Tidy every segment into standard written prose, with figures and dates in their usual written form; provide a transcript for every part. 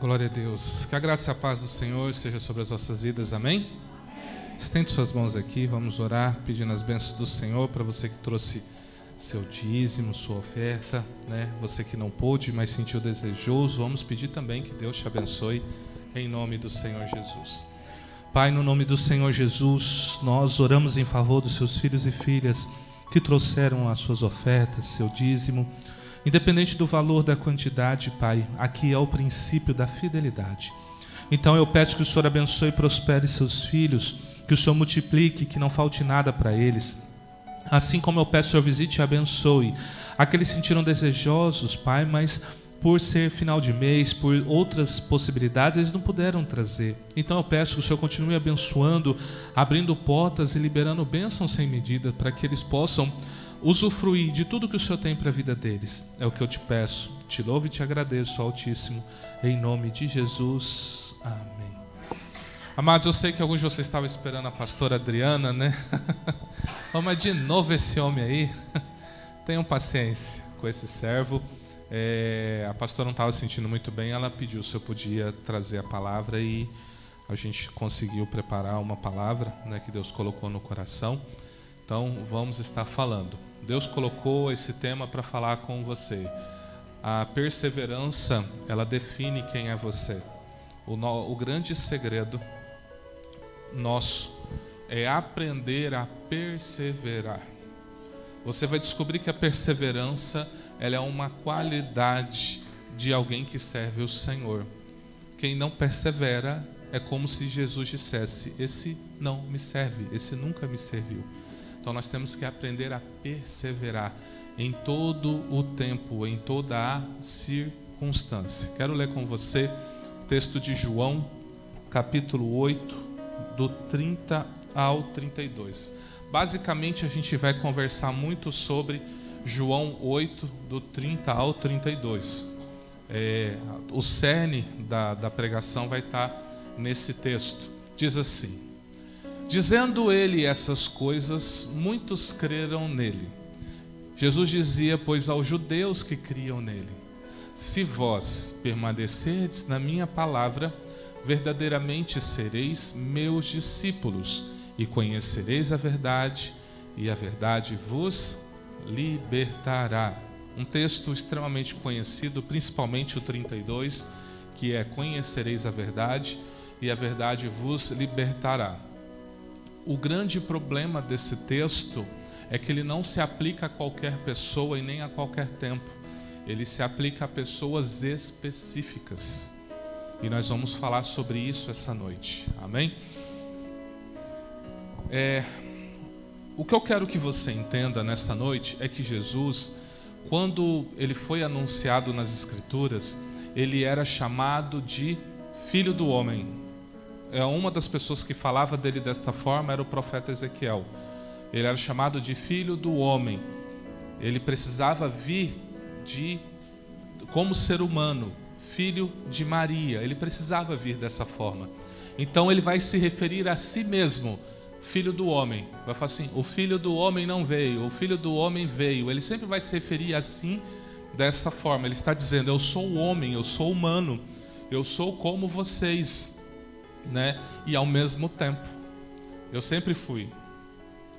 Glória a Deus. Que a graça e a paz do Senhor seja sobre as nossas vidas, amém? Estende suas mãos aqui, vamos orar pedindo as bênçãos do Senhor para você que trouxe seu dízimo, sua oferta, né? Você que não pôde, mas sentiu desejoso, vamos pedir também que Deus te abençoe em nome do Senhor Jesus. Pai, no nome do Senhor Jesus, nós oramos em favor dos seus filhos e filhas que trouxeram as suas ofertas, seu dízimo. Independente do valor, da quantidade, Pai, aqui é o princípio da fidelidade. Então eu peço que o Senhor abençoe e prospere seus filhos, que o Senhor multiplique, que não falte nada para eles. Assim como eu peço, o Senhor visite e abençoe aqueles que se sentiram desejosos, Pai, mas por ser final de mês, por outras possibilidades, eles não puderam trazer. Então eu peço que o Senhor continue abençoando, abrindo portas e liberando bênçãos sem medida, para que eles possam usufruir de tudo que o Senhor tem para a vida deles. É o que eu te peço, te louvo e te agradeço, Altíssimo, em nome de Jesus, amém. Amados, eu sei que alguns de vocês estavam esperando a pastora Adriana, né? Mas de novo esse homem aí. Tenham paciência com esse servo. A pastora não estava se sentindo muito bem, ela pediu se eu podia trazer a palavra e a gente conseguiu preparar uma palavra, né, que Deus colocou no coração. Então vamos estar falando. Deus colocou esse tema para falar com você. A perseverança, ela define quem é você. O grande segredo nosso é aprender a perseverar. Você vai descobrir que a perseverança, ela é uma qualidade de alguém que serve o Senhor. Quem não persevera é como se Jesus dissesse: esse não me serve, esse nunca me serviu. Então nós temos que aprender a perseverar em todo o tempo, em toda a circunstância. Quero ler com você o texto de João, capítulo 8, do 30 ao 32. Basicamente a gente vai conversar muito sobre João 8, do 30 ao 32. O cerne da pregação vai estar nesse texto. Diz assim: dizendo ele essas coisas, muitos creram nele. Jesus dizia, pois, aos judeus que criam nele: se vós permanecerdes na minha palavra, verdadeiramente sereis meus discípulos, e conhecereis a verdade, e a verdade vos libertará. Um texto extremamente conhecido, principalmente o 32, que é: conhecereis a verdade, e a verdade vos libertará. O grande problema desse texto é que ele não se aplica a qualquer pessoa e nem a qualquer tempo. Ele se aplica a pessoas específicas. E nós vamos falar sobre isso essa noite. Amém? O que eu quero que você entenda nesta noite é que Jesus, quando ele foi anunciado nas Escrituras, ele era chamado de Filho do Homem. Uma das pessoas que falava dele desta forma era o profeta Ezequiel. Ele era chamado de Filho do Homem. Ele precisava vir como ser humano, filho de Maria. Ele precisava vir dessa forma. Então ele vai se referir a si mesmo, Filho do Homem. Vai falar assim: o Filho do Homem não veio, o Filho do Homem veio. Ele sempre vai se referir assim, dessa forma. Ele está dizendo: eu sou o homem, eu sou humano, eu sou como vocês, né? E ao mesmo tempo, eu sempre fui.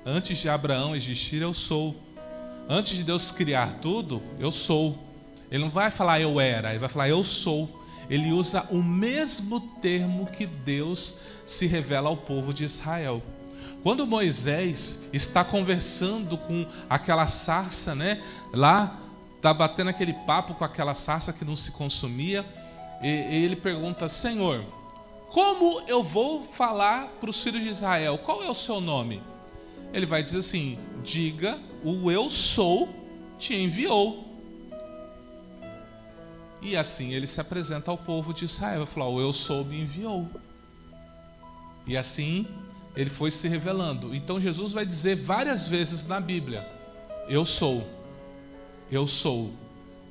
Antes de Abraão existir, eu sou. Antes de Deus criar tudo, eu sou. Ele não vai falar eu era, ele vai falar eu sou. Ele usa o mesmo termo que Deus se revela ao povo de Israel. Quando Moisés está conversando com aquela sarça, né? Lá, está batendo aquele papo com aquela sarça que não se consumia. E ele pergunta: Senhor, como eu vou falar para os filhos de Israel? Qual é o seu nome? Ele vai dizer assim: diga, o eu sou te enviou. E assim ele se apresenta ao povo de Israel. Vai falar: o eu sou me enviou. E assim ele foi se revelando. Então Jesus vai dizer várias vezes na Bíblia: eu sou, eu sou,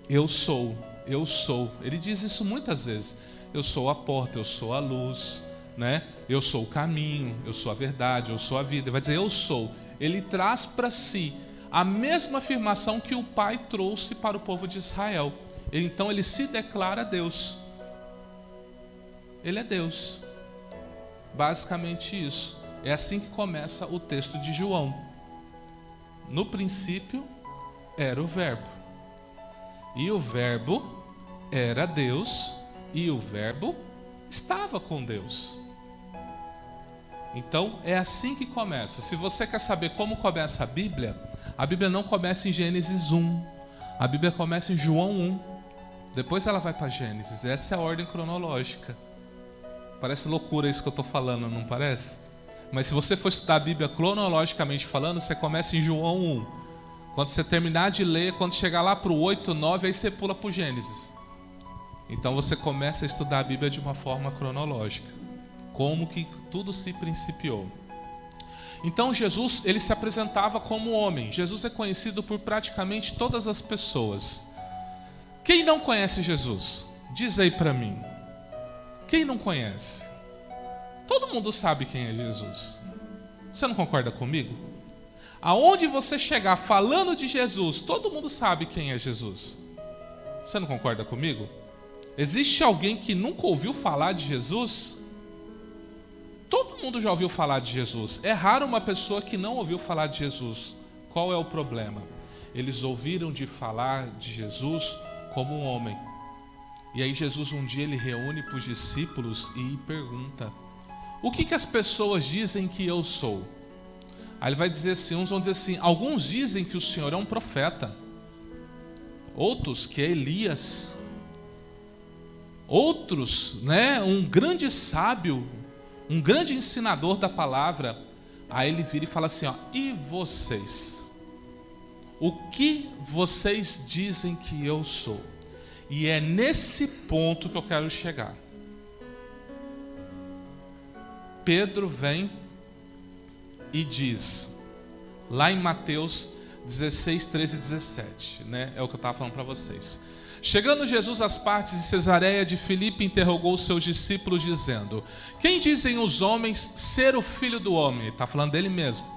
eu sou, eu sou. Ele diz isso muitas vezes. Eu sou a porta, eu sou a luz, né? Eu sou o caminho, eu sou a verdade, eu sou a vida. Ele vai dizer eu sou. Ele traz para si a mesma afirmação que o Pai trouxe para o povo de Israel. Então ele se declara Deus. Ele é Deus. Basicamente isso. É assim que começa o texto de João. No princípio era o Verbo. E o Verbo era Deus. E o Verbo estava com Deus. Então é assim que começa. Se você quer saber como começa a Bíblia não começa em Gênesis 1. A Bíblia começa em João 1. Depois ela vai para Gênesis. Essa é a ordem cronológica. Parece loucura isso que eu estou falando, não parece? Mas se você for estudar a Bíblia cronologicamente falando, você começa em João 1. Quando você terminar de ler, quando chegar lá para o 8, 9, aí você pula para o Gênesis. Então você começa a estudar a Bíblia de uma forma cronológica. Como que tudo se principiou. Então Jesus, ele se apresentava como homem. Jesus é conhecido por praticamente todas as pessoas. Quem não conhece Jesus? Diz aí para mim. Quem não conhece? Todo mundo sabe quem é Jesus. Você não concorda comigo? Aonde você chegar falando de Jesus, todo mundo sabe quem é Jesus. Você não concorda comigo? Existe alguém que nunca ouviu falar de Jesus? Todo mundo já ouviu falar de Jesus. É raro uma pessoa que não ouviu falar de Jesus. Qual é o problema? Eles ouviram de falar de Jesus como um homem. E aí Jesus um dia ele reúne para os discípulos e pergunta: o que as pessoas dizem que eu sou? Aí ele vai dizer assim, uns vão dizer assim, alguns dizem que o Senhor é um profeta, outros que é Elias, outros, um grande sábio, um grande ensinador da palavra. Aí ele vira e fala assim, e vocês? O que vocês dizem que eu sou? E é nesse ponto que eu quero chegar. Pedro vem e diz, lá em Mateus 16, 13 e 17, é o que eu estava falando para vocês. Chegando Jesus às partes de Cesareia de Filipe, interrogou os seus discípulos dizendo: quem dizem os homens ser o Filho do Homem? Está falando dele mesmo.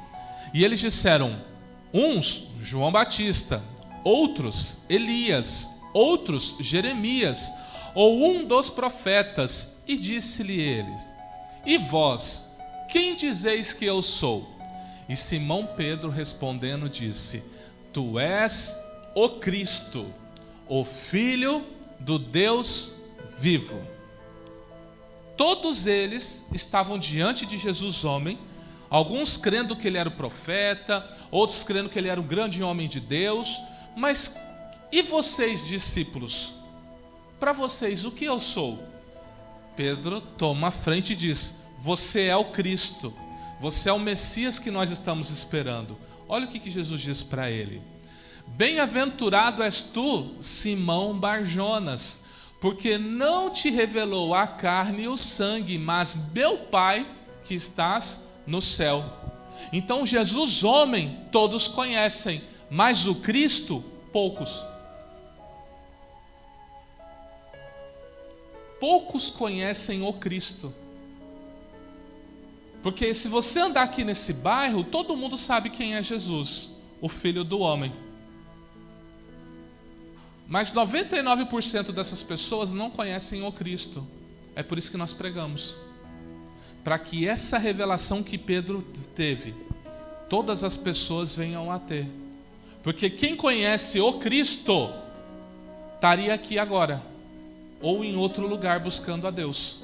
E eles disseram, uns João Batista, outros Elias, outros Jeremias, ou um dos profetas. E disse-lhe eles: e vós, quem dizeis que eu sou? E Simão Pedro respondendo disse: tu és o Cristo, o Filho do Deus vivo. Todos eles estavam diante de Jesus homem, alguns crendo que ele era o profeta, outros crendo que ele era um grande homem de Deus. Mas e vocês, discípulos? Para vocês, o que eu sou? Pedro toma a frente e diz: você é o Cristo, você é o Messias que nós estamos esperando. Olha o que Jesus diz para ele: bem-aventurado és tu, Simão Barjonas, porque não te revelou a carne e o sangue, mas meu Pai que estás no céu. Então Jesus homem todos conhecem, mas o Cristo poucos. Poucos conhecem o Cristo. Porque se você andar aqui nesse bairro, todo mundo sabe quem é Jesus, o Filho do Homem. Mas 99% dessas pessoas não conhecem o Cristo. É por isso que nós pregamos. Para que essa revelação que Pedro teve, todas as pessoas venham a ter. Porque quem conhece o Cristo, estaria aqui agora, ou em outro lugar buscando a Deus.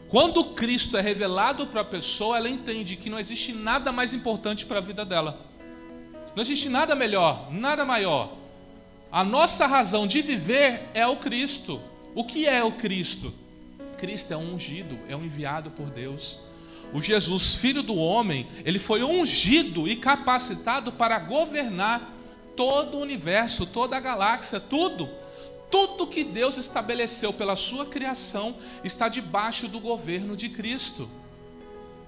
Quando o Cristo é revelado para a pessoa, ela entende que não existe nada mais importante para a vida dela. Não existe nada melhor, nada maior. A nossa razão de viver é o Cristo. O que é o Cristo? Cristo é um ungido, é um enviado por Deus. O Jesus, Filho do Homem, ele foi ungido e capacitado para governar todo o universo, toda a galáxia, tudo. Tudo que Deus estabeleceu pela sua criação está debaixo do governo de Cristo.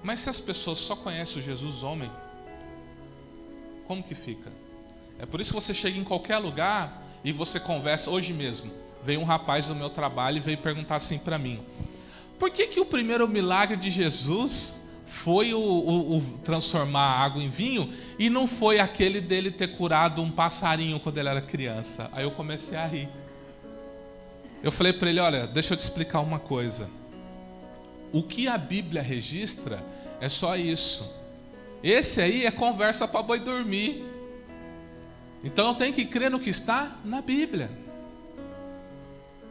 Mas se as pessoas só conhecem o Jesus homem, como que fica? É por isso que você chega em qualquer lugar e você conversa. Hoje mesmo, veio um rapaz do meu trabalho e veio perguntar assim para mim: por que o primeiro milagre de Jesus foi o transformar a água em vinho e não foi aquele dele ter curado um passarinho quando ele era criança? Aí eu comecei a rir. Eu falei para ele: olha, deixa eu te explicar uma coisa. o que a Bíblia registra é só isso. Esse aí é conversa para boi dormir. Então eu tenho que crer no que está na Bíblia.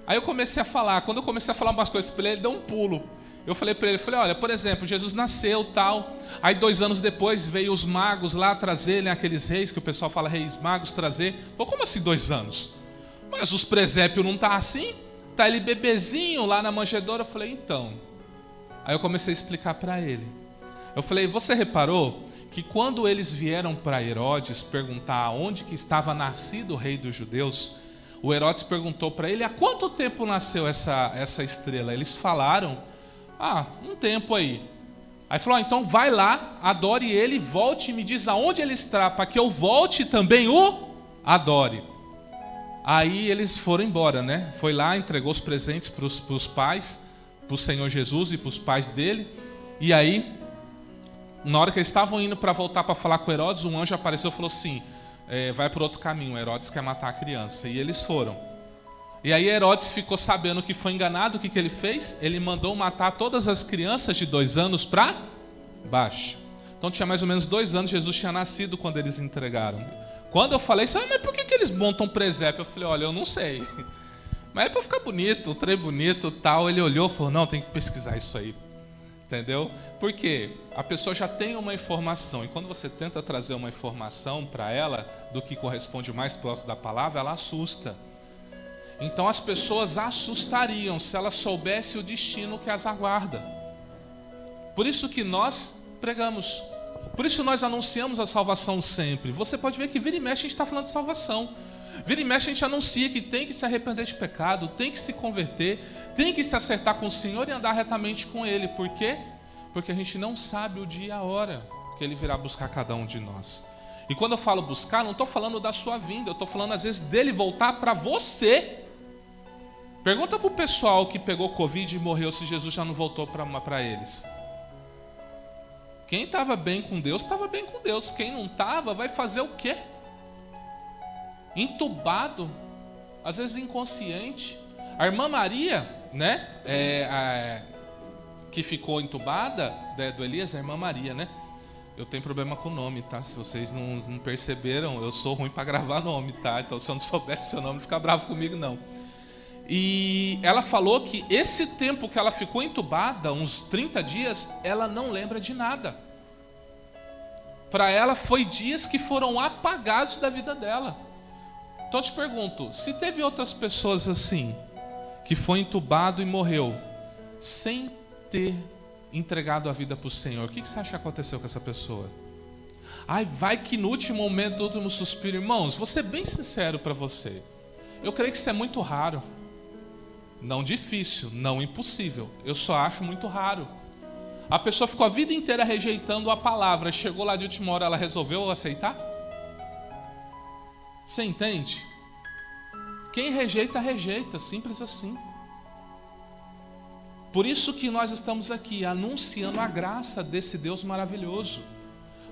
Aí eu comecei a falar. Quando eu comecei a falar umas coisas para ele deu um pulo. Eu falei para ele, olha, por exemplo, Jesus nasceu tal. Aí 2 anos depois veio os magos lá trazer, né, aqueles reis, que o pessoal fala reis magos trazer. Falei, como assim 2 anos? Mas os presépios não tá assim? Tá ele bebezinho lá na manjedoura. Eu falei, então. Aí eu comecei a explicar para ele. Eu falei, você reparou que quando eles vieram para Herodes perguntar onde que estava nascido o rei dos judeus, o Herodes perguntou para ele, há quanto tempo nasceu essa estrela? Eles falaram, um tempo aí. Aí falou, então vai lá, adore ele, volte e me diz aonde ele está, para que eu volte também o adore. Aí eles foram embora, né? Foi lá, entregou os presentes para os pais, para o Senhor Jesus e para os pais dele. E aí, na hora que eles estavam indo para voltar para falar com Herodes, um anjo apareceu e falou assim, vai por outro caminho, Herodes quer matar a criança. E eles foram. E aí Herodes ficou sabendo que foi enganado. O que ele fez? Ele mandou matar todas as crianças de 2 anos para baixo. Então tinha mais ou menos 2 anos, Jesus tinha nascido quando eles entregaram. Quando eu falei isso, mas por que eles montam presépio? Eu falei, olha, eu não sei. Mas é para ficar bonito, o trem bonito e tal. Ele olhou e falou, não, tem que pesquisar isso aí. Entendeu? Porque a pessoa já tem uma informação. E quando você tenta trazer uma informação para ela, do que corresponde mais próximo da palavra, ela assusta. Então as pessoas assustariam se elas soubessem o destino que as aguarda. Por isso que nós pregamos. Por isso nós anunciamos a salvação sempre. Você pode ver que vira e mexe a gente está falando de salvação. Vira e mexe a gente anuncia que tem que se arrepender de pecado, tem que se converter, tem que se acertar com o Senhor e andar retamente com Ele. Por quê? Porque a gente não sabe o dia e a hora que Ele virá buscar cada um de nós. E quando eu falo buscar, não estou falando da sua vinda, eu estou falando às vezes dele voltar para você. Pergunta para o pessoal que pegou Covid e morreu se Jesus já não voltou para eles. Quem estava bem com Deus, estava bem com Deus. Quem não estava, vai fazer o quê? Entubado, às vezes inconsciente. A irmã Maria, né, que ficou entubada, do Elias, a irmã Maria, né? Eu tenho problema com o nome, tá? Se vocês não perceberam, eu sou ruim para gravar nome, tá? Então se eu não soubesse seu nome, não fica bravo comigo não. E ela falou que esse tempo que ela ficou entubada, uns 30 dias, ela não lembra de nada. Para ela foi dias que foram apagados da vida dela. Então eu te pergunto, se teve outras pessoas assim, que foi entubado e morreu, sem ter entregado a vida para o Senhor, o que você acha que aconteceu com essa pessoa? Vai que no último momento, no último suspiro, irmãos, vou ser bem sincero para você. Eu creio que isso é muito raro. Não difícil, não impossível. Eu só acho muito raro. A pessoa ficou a vida inteira rejeitando a palavra. Chegou lá de última hora, ela resolveu aceitar? Você entende? Quem rejeita, rejeita. Simples assim. Por isso que nós estamos aqui, anunciando a graça desse Deus maravilhoso.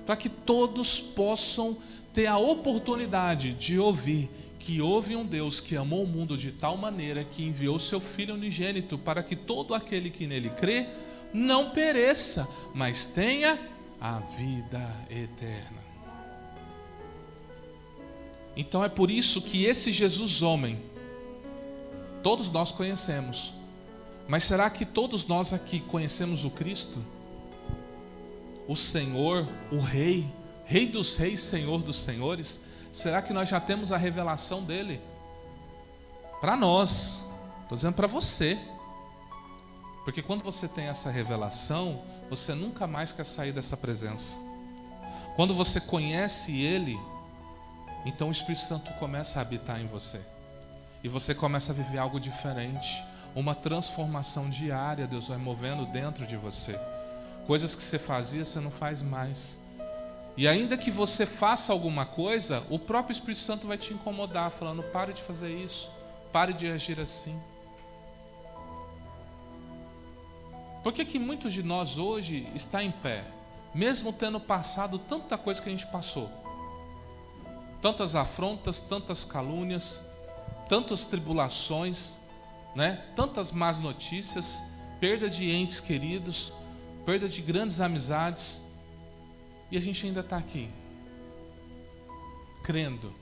Para que todos possam ter a oportunidade de ouvir que houve um Deus que amou o mundo de tal maneira que enviou seu Filho unigênito para que todo aquele que nele crê não pereça, mas tenha a vida eterna. Então é por isso que esse Jesus homem, todos nós conhecemos, mas será que todos nós aqui conhecemos o Cristo? O Senhor, o Rei, Rei dos reis, Senhor dos senhores? Será que nós já temos a revelação dele? Para nós, estou dizendo para você. Porque quando você tem essa revelação, você nunca mais quer sair dessa presença. Quando você conhece ele, então o Espírito Santo começa a habitar em você. E você começa a viver algo diferente. Uma transformação diária, Deus vai movendo dentro de você. Coisas que você fazia, você não faz mais. E ainda que você faça alguma coisa, o próprio Espírito Santo vai te incomodar, falando, pare de fazer isso, pare de agir assim. Por que muitos de nós hoje está em pé, mesmo tendo passado tanta coisa que a gente passou? Tantas afrontas, tantas calúnias, tantas tribulações, né? Tantas más notícias, perda de entes queridos, perda de grandes amizades, e a gente ainda está aqui, crendo.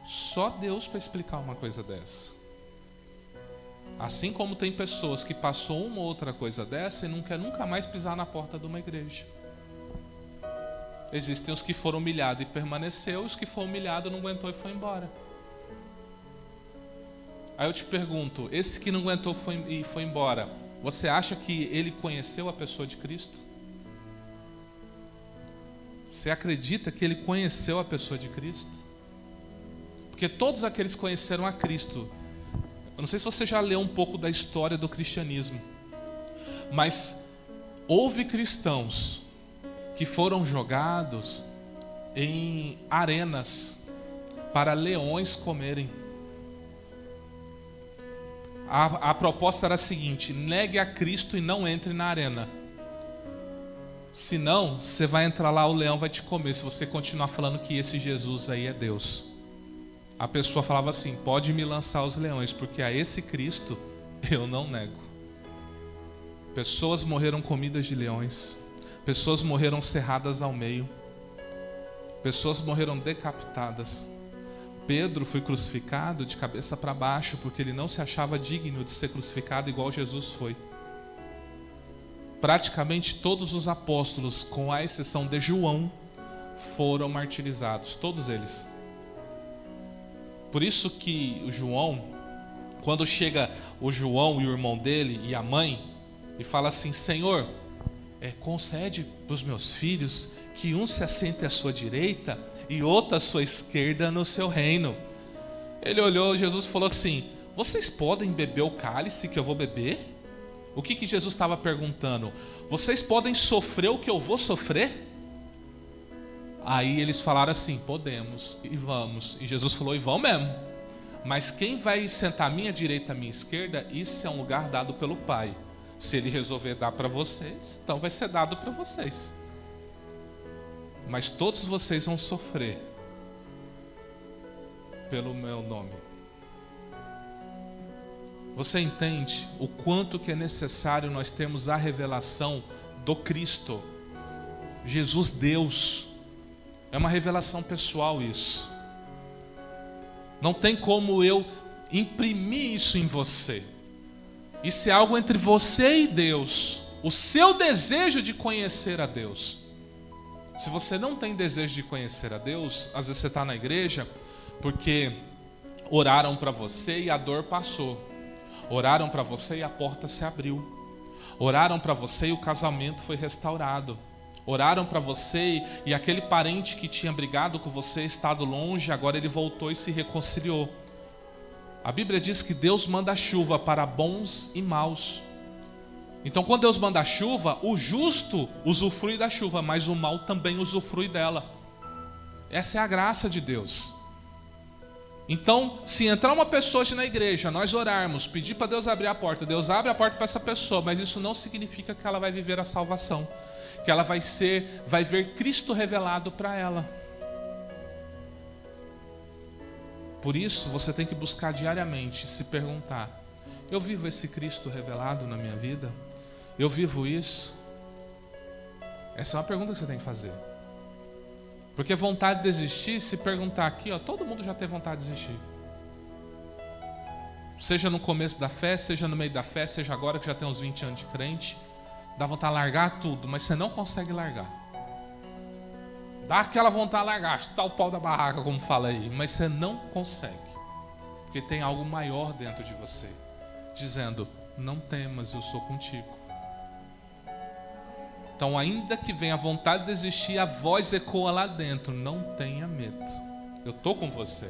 Só Deus para explicar uma coisa dessa. Assim como tem pessoas que passou uma ou outra coisa dessa e não quer nunca mais pisar na porta de uma igreja. Existem os que foram humilhados e permaneceu, os que foram humilhados não aguentou e foi embora. Aí eu te pergunto, esse que não aguentou e foi embora, você acha que ele conheceu a pessoa de Cristo? Você acredita que ele conheceu a pessoa de Cristo? Porque todos aqueles que conheceram a Cristo, eu não sei se você já leu um pouco da história do cristianismo, mas houve cristãos que foram jogados em arenas para leões comerem. A proposta era a seguinte: negue a Cristo e não entre na arena. Senão, você vai entrar lá, o leão vai te comer, se você continuar falando que esse Jesus aí é Deus. A pessoa falava assim: pode me lançar aos leões, porque a esse Cristo eu não nego. Pessoas morreram comidas de leões. Pessoas morreram cerradas ao meio. Pessoas morreram decapitadas. Pedro foi crucificado de cabeça para baixo, porque ele não se achava digno de ser crucificado igual Jesus foi. Praticamente todos os apóstolos, com a exceção de João, foram martirizados, todos eles. Por isso que o João, quando chega o João e o irmão dele e a mãe, e fala assim: Senhor, concede para os meus filhos que um se assente à sua direita e outro à sua esquerda no seu reino. Ele olhou, Jesus falou assim: vocês podem beber o cálice que eu vou beber? O que Jesus estava perguntando? Vocês podem sofrer o que eu vou sofrer? Aí eles falaram assim: podemos e vamos. E Jesus falou: e vão mesmo. Mas quem vai sentar à minha direita, à minha esquerda, isso é um lugar dado pelo Pai. Se ele resolver dar para vocês, então vai ser dado para vocês. Mas todos vocês vão sofrer pelo meu nome. Você entende o quanto que é necessário nós termos a revelação do Cristo, Jesus Deus? É uma revelação pessoal isso. Não tem como eu imprimir isso em você. Isso é algo entre você e Deus. O seu desejo de conhecer a Deus. Se você não tem desejo de conhecer a Deus, às vezes você está na igreja porque oraram para você e a dor passou. Oraram para você e a porta se abriu. Oraram para você e o casamento foi restaurado. Oraram para você e aquele parente que tinha brigado com você, estado longe, agora ele voltou e se reconciliou. A Bíblia diz que Deus manda chuva para bons e maus. Então quando Deus manda chuva, o justo usufrui da chuva, mas o mal também usufrui dela. Essa é a graça de Deus. Então, se entrar uma pessoa hoje na igreja, nós orarmos, pedir para Deus abrir a porta, Deus abre a porta para essa pessoa, mas isso não significa que ela vai viver a salvação, que ela vai ver Cristo revelado para ela. Por isso, você tem que buscar diariamente, se perguntar: eu vivo esse Cristo revelado na minha vida? Eu vivo isso? Essa é uma pergunta que você tem que fazer. Porque vontade de desistir, se perguntar aqui, todo mundo já teve vontade de desistir. Seja no começo da fé, seja no meio da fé, seja agora que já tem uns 20 anos de crente, dá vontade de largar tudo, mas você não consegue largar. Dá aquela vontade de largar, está o pau da barraca, como fala aí, mas você não consegue. Porque tem algo maior dentro de você, dizendo: não temas, eu sou contigo. Então, ainda que venha a vontade de desistir, a voz ecoa lá dentro: não tenha medo, eu estou com você.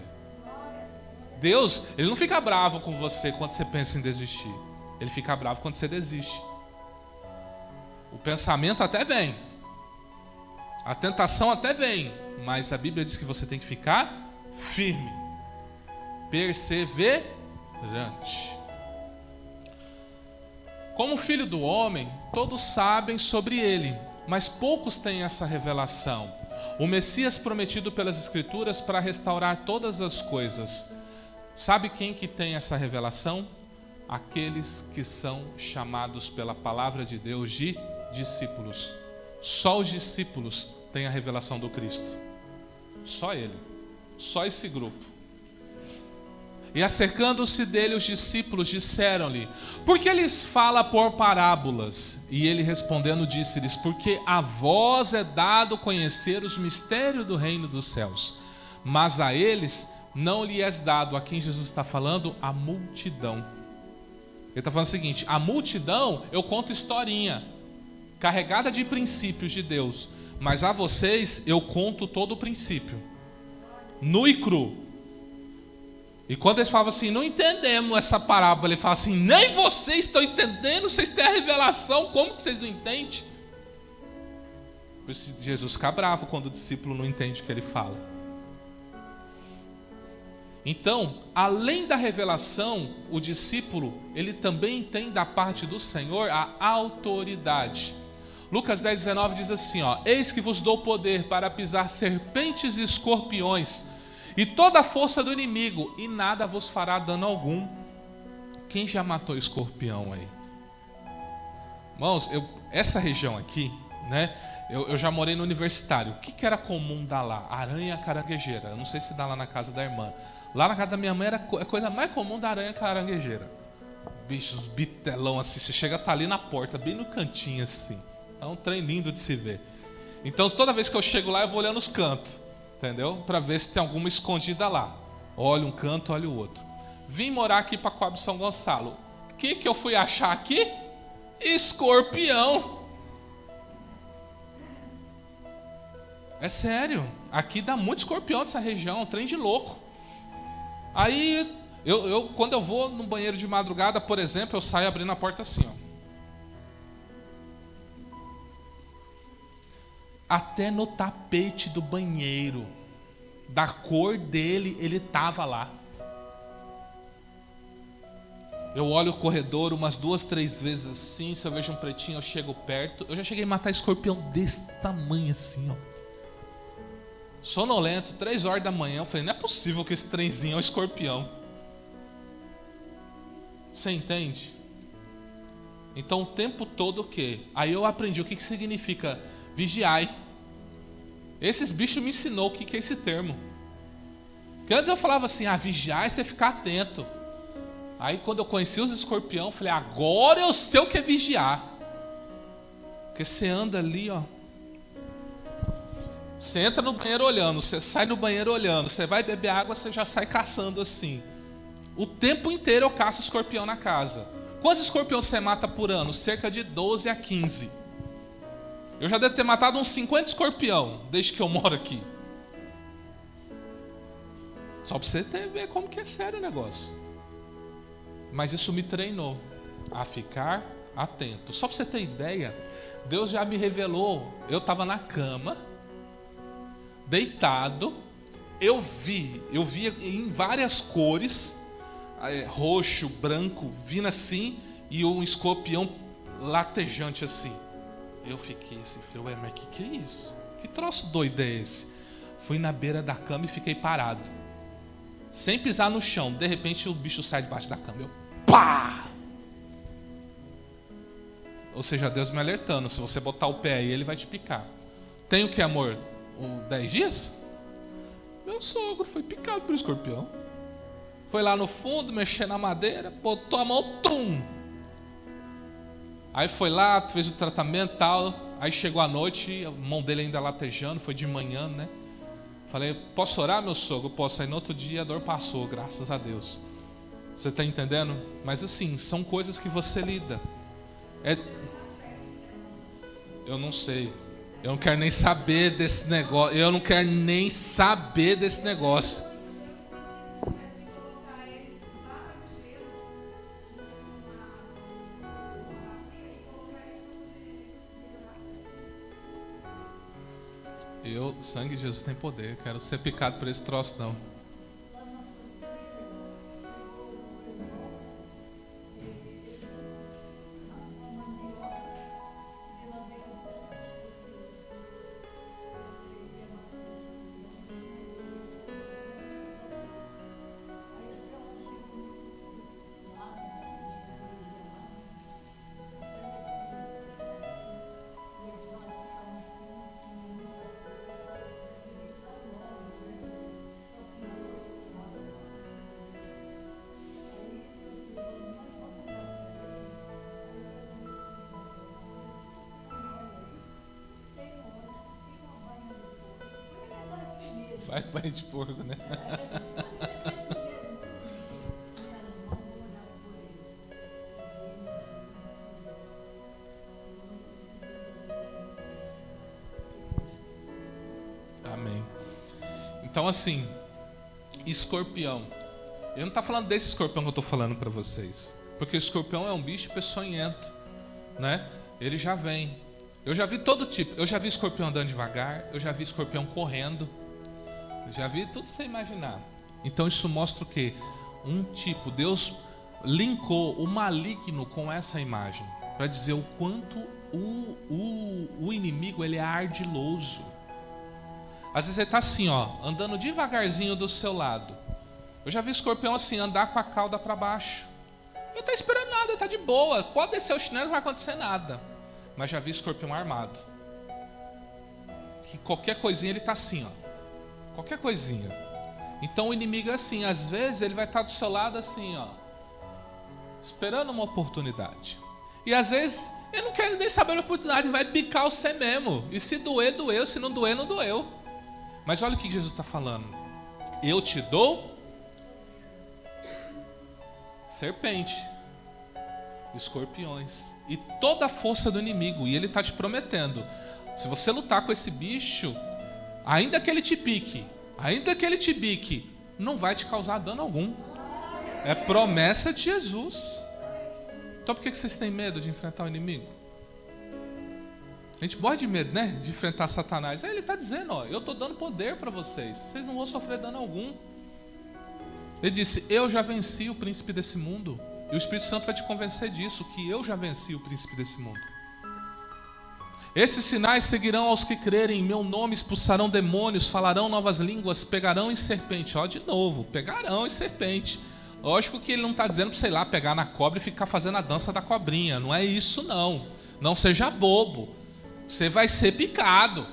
Deus, Ele não fica bravo com você quando você pensa em desistir. Ele fica bravo quando você desiste. O pensamento até vem, a tentação até vem, mas a Bíblia diz que você tem que ficar firme, perseverante. Como filho do homem, todos sabem sobre ele, mas poucos têm essa revelação. O Messias prometido pelas Escrituras para restaurar todas as coisas. Sabe quem que tem essa revelação? aqueles que são chamados pela palavra de Deus de discípulos. Só os discípulos têm a revelação do Cristo. Só ele. Só esse grupo. E acercando-se dele os discípulos disseram-lhe: por que lhes fala por parábolas? E ele respondendo disse-lhes: porque a vós é dado conhecer os mistérios do reino dos céus, mas a eles não lhe é dado. A quem Jesus está falando? A multidão. Ele está falando o seguinte: a multidão eu conto historinha, carregada de princípios de Deus, mas a vocês eu conto todo o princípio, nu e cru. E quando eles falavam assim, não entendemos essa parábola, ele fala assim, nem vocês estão entendendo, vocês têm a revelação, como que vocês não entendem? Por isso Jesus fica bravo quando o discípulo não entende o que ele fala. Então, além da revelação, o discípulo, ele também tem da parte do Senhor a autoridade. Lucas 10,19 diz assim, eis que vos dou poder para pisar serpentes e escorpiões, e toda a força do inimigo, e nada vos fará dano algum. Quem já matou escorpião aí? Irmãos, essa região aqui, né? Eu já morei no universitário. O que era comum dar lá? Aranha caranguejeira. Eu não sei se dá lá na casa da irmã. Lá na casa da minha mãe era a coisa mais comum da aranha caranguejeira. Bichos, bitelão assim. Você chega a estar ali na porta, bem no cantinho assim. É um trem lindo de se ver. Então toda vez que eu chego lá, eu vou olhando os cantos. Entendeu? Para ver se tem alguma escondida lá. Olha um canto, olha o outro. Vim morar aqui para Coab São Gonçalo. O que eu fui achar aqui? Escorpião. É sério. Aqui dá muito escorpião dessa região. Um trem de louco. Aí, quando eu vou no banheiro de madrugada, por exemplo, eu saio abrindo a porta assim, Até no tapete do banheiro, da cor dele, ele estava lá. Eu olho o corredor umas 2, 3 vezes assim, se eu vejo um pretinho eu chego perto. Eu já cheguei a matar escorpião desse tamanho assim, sonolento, 3 horas da manhã, eu falei, não é possível que esse trenzinho é um escorpião. Você entende? Então o tempo todo o quê? Aí eu aprendi o que significa vigiai. Esses bichos me ensinou o que é esse termo. Porque antes eu falava assim, vigiai é você ficar atento. Aí quando eu conheci os escorpião, eu falei, agora eu sei o que é vigiar. Porque você anda ali, você entra no banheiro olhando, você sai no banheiro olhando, você vai beber água, você já sai caçando assim. O tempo inteiro eu caço escorpião na casa. Quantos escorpiões você mata por ano? Cerca de 12 a 15. Eu já devo ter matado uns 50 escorpião desde que eu moro aqui. Só para você ver como que é sério o negócio. Mas isso me treinou a ficar atento. Só para você ter ideia, Deus já me revelou. Eu estava na cama, deitado, eu via em várias cores, roxo, branco, vindo assim, e um escorpião latejante assim. Eu fiquei assim, falei, mas que é isso? Que troço doido é esse? Fui na beira da cama e fiquei parado, sem pisar no chão. De repente o bicho sai debaixo da cama, eu pá! Ou seja, Deus me alertando, se você botar o pé aí, ele vai te picar. Tem o que, amor? 10 dias? Meu sogro foi picado por escorpião. Foi lá no fundo, mexer na madeira, botou a mão, tum! Aí foi lá, fez o tratamento e tal. Aí chegou a noite, a mão dele ainda latejando, foi de manhã, né? Falei, posso orar, meu sogro? Posso. Aí no outro dia a dor passou, graças a Deus. Você está entendendo? Mas assim, são coisas que você lida. Eu não sei. Eu não quero nem saber desse negócio. Eu não quero nem saber desse negócio. O sangue de Jesus tem poder. Quero ser picado por esse troço, não. vai banho de porco, né? Amém. Então assim, escorpião. Ele não está falando desse escorpião que eu estou falando para vocês. Porque o escorpião é um bicho peçonhento, né? Ele já vem. Eu já vi todo tipo. Eu já vi escorpião andando devagar. Eu já vi escorpião correndo. Eu já vi tudo que você imaginar. Então isso mostra o quê? Um tipo, Deus linkou o maligno com essa imagem. Para dizer o quanto o inimigo ele é ardiloso. Às vezes ele está assim, ó, andando devagarzinho do seu lado. Eu já vi escorpião assim, andar com a cauda para baixo. Ele não está esperando nada, ele está de boa. Pode descer o chinelo, não vai acontecer nada. Mas já vi escorpião armado. Que qualquer coisinha ele está assim, ó. Qualquer coisinha. Então o inimigo é assim, às vezes ele vai estar do seu lado assim, ó. Esperando uma oportunidade. E às vezes ele não quer nem saber a oportunidade, vai bicar você mesmo. E se doer, doeu. Se não doer, não doeu. Mas olha o que Jesus está falando. Eu te dou serpente, escorpiões e toda a força do inimigo. E ele está te prometendo, se você lutar com esse bicho, ainda que ele te pique, não vai te causar dano algum. É promessa de Jesus. Então por que vocês têm medo de enfrentar o inimigo? A gente morre de medo, né? De enfrentar Satanás. Aí ele está dizendo, ó, eu estou dando poder para vocês. Vocês não vão sofrer dano algum. Ele disse, eu já venci o príncipe desse mundo. E o Espírito Santo vai te convencer disso, que eu já venci o príncipe desse mundo. Esses sinais seguirão aos que crerem. Em meu nome expulsarão demônios, falarão novas línguas, pegarão em serpente. Ó, de novo, pegarão em serpente. Lógico que ele não está dizendo para, sei lá, pegar na cobra e ficar fazendo a dança da cobrinha. Não é isso, não. Não seja bobo. Você vai ser picado.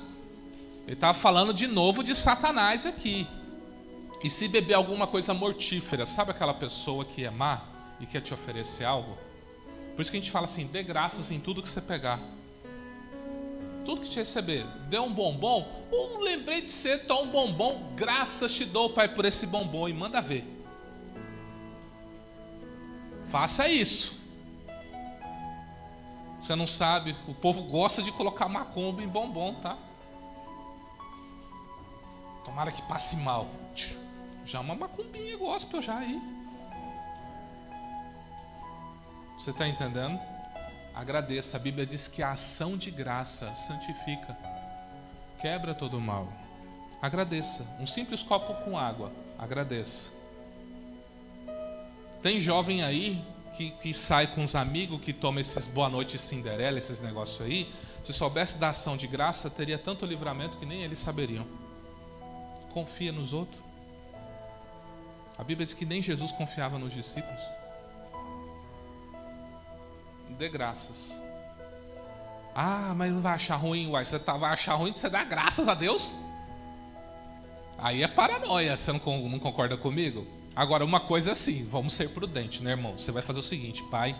Ele estava falando de novo de Satanás aqui. E se beber alguma coisa mortífera, sabe aquela pessoa que é má e quer te oferecer algo? Por isso que a gente fala assim, dê graças em tudo que você pegar. Tudo que te receber. Dê um bombom, lembrei de você, toma um bombom, graças te dou, Pai, por esse bombom, e manda ver. Faça isso. Você não sabe, o povo gosta de colocar macumba em bombom, tá? Tomara que passe mal. Já uma macumbinha gospel já aí. Você está entendendo? Agradeça. A Bíblia diz que a ação de graça santifica, quebra todo o mal. Agradeça. Um simples copo com água. Agradeça. Tem jovem aí que sai com os amigos, que toma esses boa noite Cinderela, esses negócios aí. Se soubesse da ação de graça, teria tanto livramento que nem eles saberiam. Confia nos outros. A Bíblia diz que nem Jesus confiava nos discípulos. Dê graças. Ah, mas não vai achar ruim. Uai, você vai achar ruim de você dar graças a Deus? Aí é paranoia. Você não concorda comigo? Agora, uma coisa é assim, vamos ser prudentes, né, irmão? Você vai fazer o seguinte, Pai,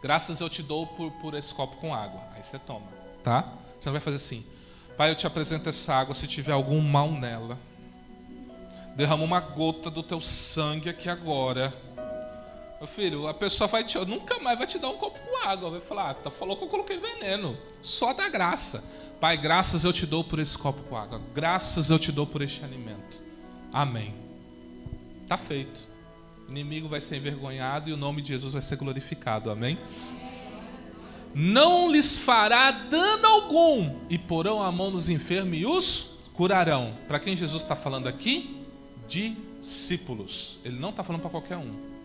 graças eu te dou por esse copo com água. Aí você toma, tá? Você não vai fazer assim, Pai, eu te apresento essa água, se tiver algum mal nela, derrama uma gota do teu sangue aqui agora. Meu filho, a pessoa nunca mais vai te dar um copo com água. Vai falar, falou que eu coloquei veneno. Só dá graça. Pai, graças eu te dou por esse copo com água. Graças eu te dou por este alimento. Amém. Está feito. O inimigo vai ser envergonhado e o nome de Jesus vai ser glorificado. Amém? Não lhes fará dano algum e porão a mão nos enfermos e os curarão. Para quem Jesus está falando aqui? Discípulos. Ele não está falando para qualquer um.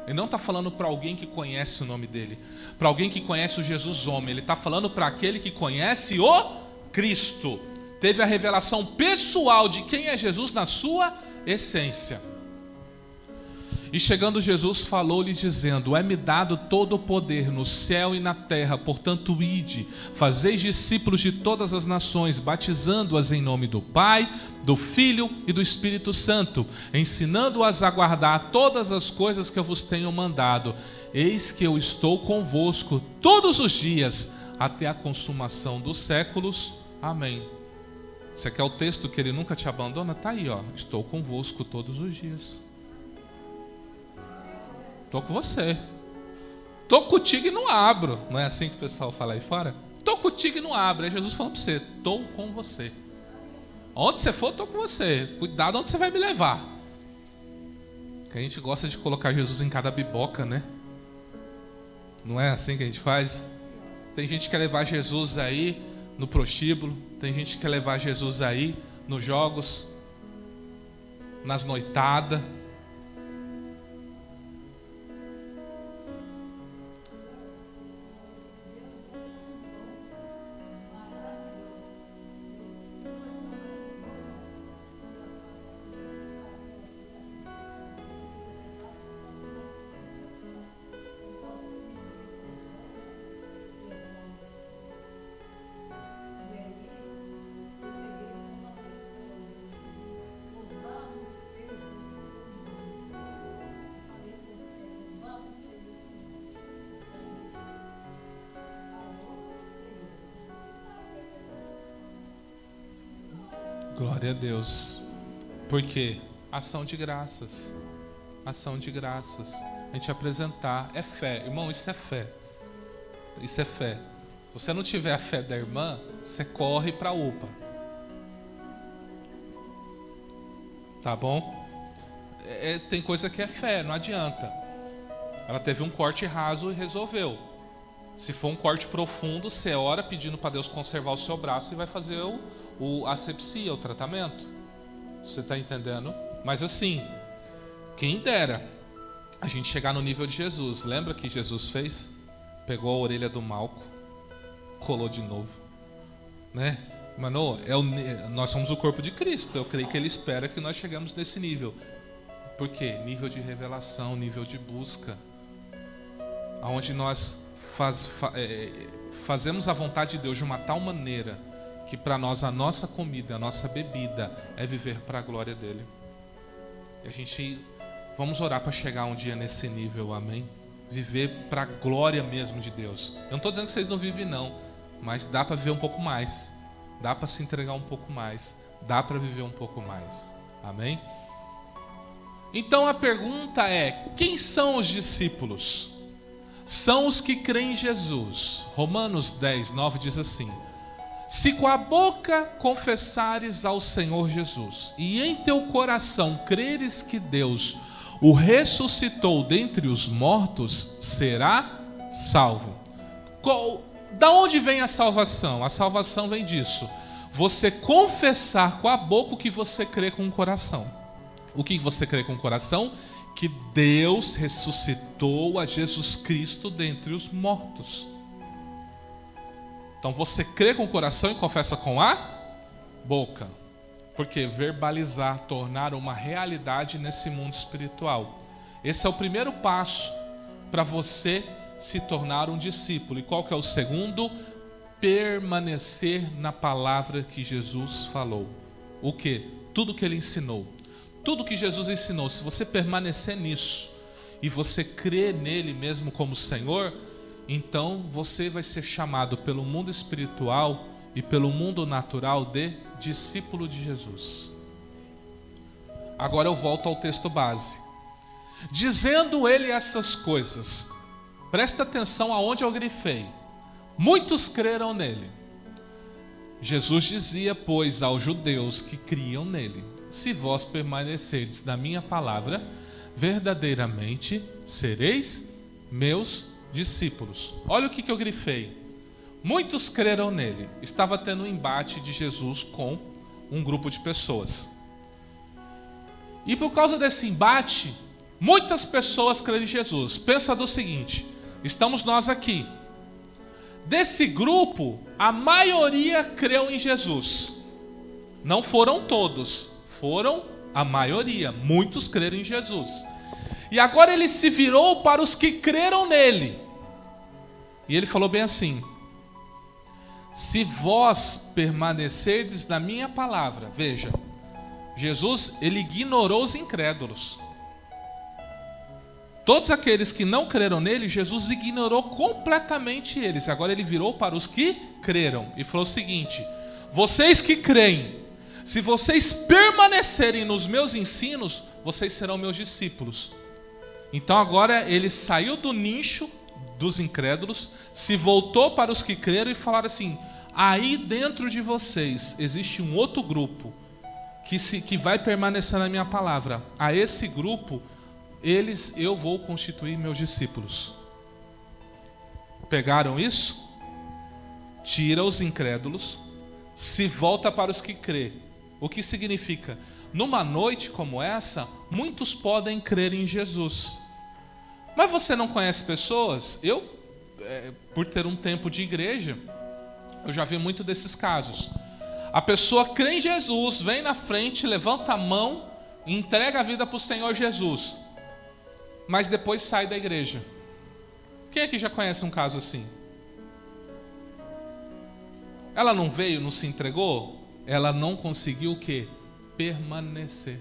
Ele não está falando para alguém que conhece o nome dele, para alguém que conhece o Jesus homem. Ele está falando para aquele que conhece o Cristo, teve a revelação pessoal de quem é Jesus na sua essência. E chegando Jesus falou-lhe dizendo, é-me dado todo o poder no céu e na terra, portanto ide, fazeis discípulos de todas as nações, batizando-as em nome do Pai, do Filho e do Espírito Santo, ensinando-as a guardar todas as coisas que eu vos tenho mandado. Eis que eu estou convosco todos os dias, até a consumação dos séculos. Amém. Você quer o texto que ele nunca te abandona? Está aí, ó. Estou convosco todos os dias. Estou com você. Estou contigo e não abro. Não é assim que o pessoal fala aí fora? Estou contigo e não abro. É Jesus falando para você: estou com você. Onde você for, estou com você. Cuidado onde você vai me levar. Que a gente gosta de colocar Jesus em cada biboca, né? Não é assim que a gente faz? Tem gente que quer levar Jesus aí no prostíbulo. Tem gente que quer levar Jesus aí nos jogos, nas noitadas. Glória a Deus. Por quê? Ação de graças. Ação de graças. A gente apresentar. É fé. Irmão, isso é fé. Isso é fé. Se você não tiver a fé da irmã, você corre para a UPA. Tá bom? Tem coisa que é fé, não adianta. Ela teve um corte raso e resolveu. Se for um corte profundo, você ora pedindo para Deus conservar o seu braço e vai fazer a asepsia, o tratamento. Você está entendendo? Mas assim, quem dera a gente chegar no nível de Jesus. Lembra que Jesus fez? Pegou a orelha do Malco, colou de novo, né? Mano, nós somos o corpo de Cristo. Eu creio que Ele espera que nós chegamos nesse nível. Por quê? Nível de revelação, nível de busca, aonde nós fazemos a vontade de Deus de uma tal maneira que para nós a nossa comida, a nossa bebida é viver para a glória dele. E a gente vamos orar para chegar um dia nesse nível, amém? Viver para a glória mesmo de Deus. Eu não estou dizendo que vocês não vivem não, mas dá para viver um pouco mais, dá para se entregar um pouco mais, dá para viver um pouco mais, amém? Então a pergunta é: quem são os discípulos? São os que creem em Jesus. Romanos 10, 9 diz assim: se com a boca confessares ao Senhor Jesus e em teu coração creres que Deus o ressuscitou dentre os mortos, será salvo. Da onde vem a salvação? A salvação vem disso: você confessar com a boca o que você crê com o coração. O que você crê com o coração? Que Deus ressuscitou a Jesus Cristo dentre os mortos. Então você crê com o coração e confessa com a boca. Porque verbalizar, tornar uma realidade nesse mundo espiritual. Esse é o primeiro passo para você se tornar um discípulo. E qual que é o segundo? Permanecer na palavra que Jesus falou. O quê? Tudo que ele ensinou. Tudo que Jesus ensinou, se você permanecer nisso e você crer nele mesmo como Senhor, então você vai ser chamado pelo mundo espiritual e pelo mundo natural de discípulo de Jesus. Agora eu volto ao texto base. Dizendo ele essas coisas, presta atenção aonde eu grifei. Muitos creram nele. Jesus dizia, pois, aos judeus que criam nele: se vós permanecerdes na minha palavra, verdadeiramente sereis meus discípulos. Olha o que eu grifei. Muitos creram nele. Estava tendo um embate de Jesus com um grupo de pessoas. E por causa desse embate, muitas pessoas creram em Jesus. Pensa do seguinte: estamos nós aqui. Desse grupo, a maioria creu em Jesus. Não foram todos, foram a maioria. Muitos creram em Jesus. E agora ele se virou para os que creram nele. E ele falou bem assim: se vós permanecerdes na minha palavra. Veja, Jesus, ele ignorou os incrédulos. Todos aqueles que não creram nele, Jesus ignorou completamente eles. Agora ele virou para os que creram e falou o seguinte: vocês que creem, Se vocês permanecerem nos meus ensinos, vocês serão meus discípulos. Então agora ele saiu do nicho dos incrédulos, se voltou para os que creram e falaram assim: aí dentro de vocês existe um outro grupo que vai permanecer na minha palavra. A esse grupo, eu vou constituir meus discípulos. Pegaram isso? Tira os incrédulos, se volta para os que crê. O que significa? Numa noite como essa, muitos podem crer em Jesus. Mas você não conhece pessoas? Eu, por ter um tempo de igreja, eu já vi muito desses casos. A pessoa crê em Jesus, vem na frente, levanta a mão, entrega a vida para o Senhor Jesus, mas depois sai da igreja. Quem aqui já conhece um caso assim? Ela não veio, não se entregou? Ela não conseguiu o quê? Permanecer.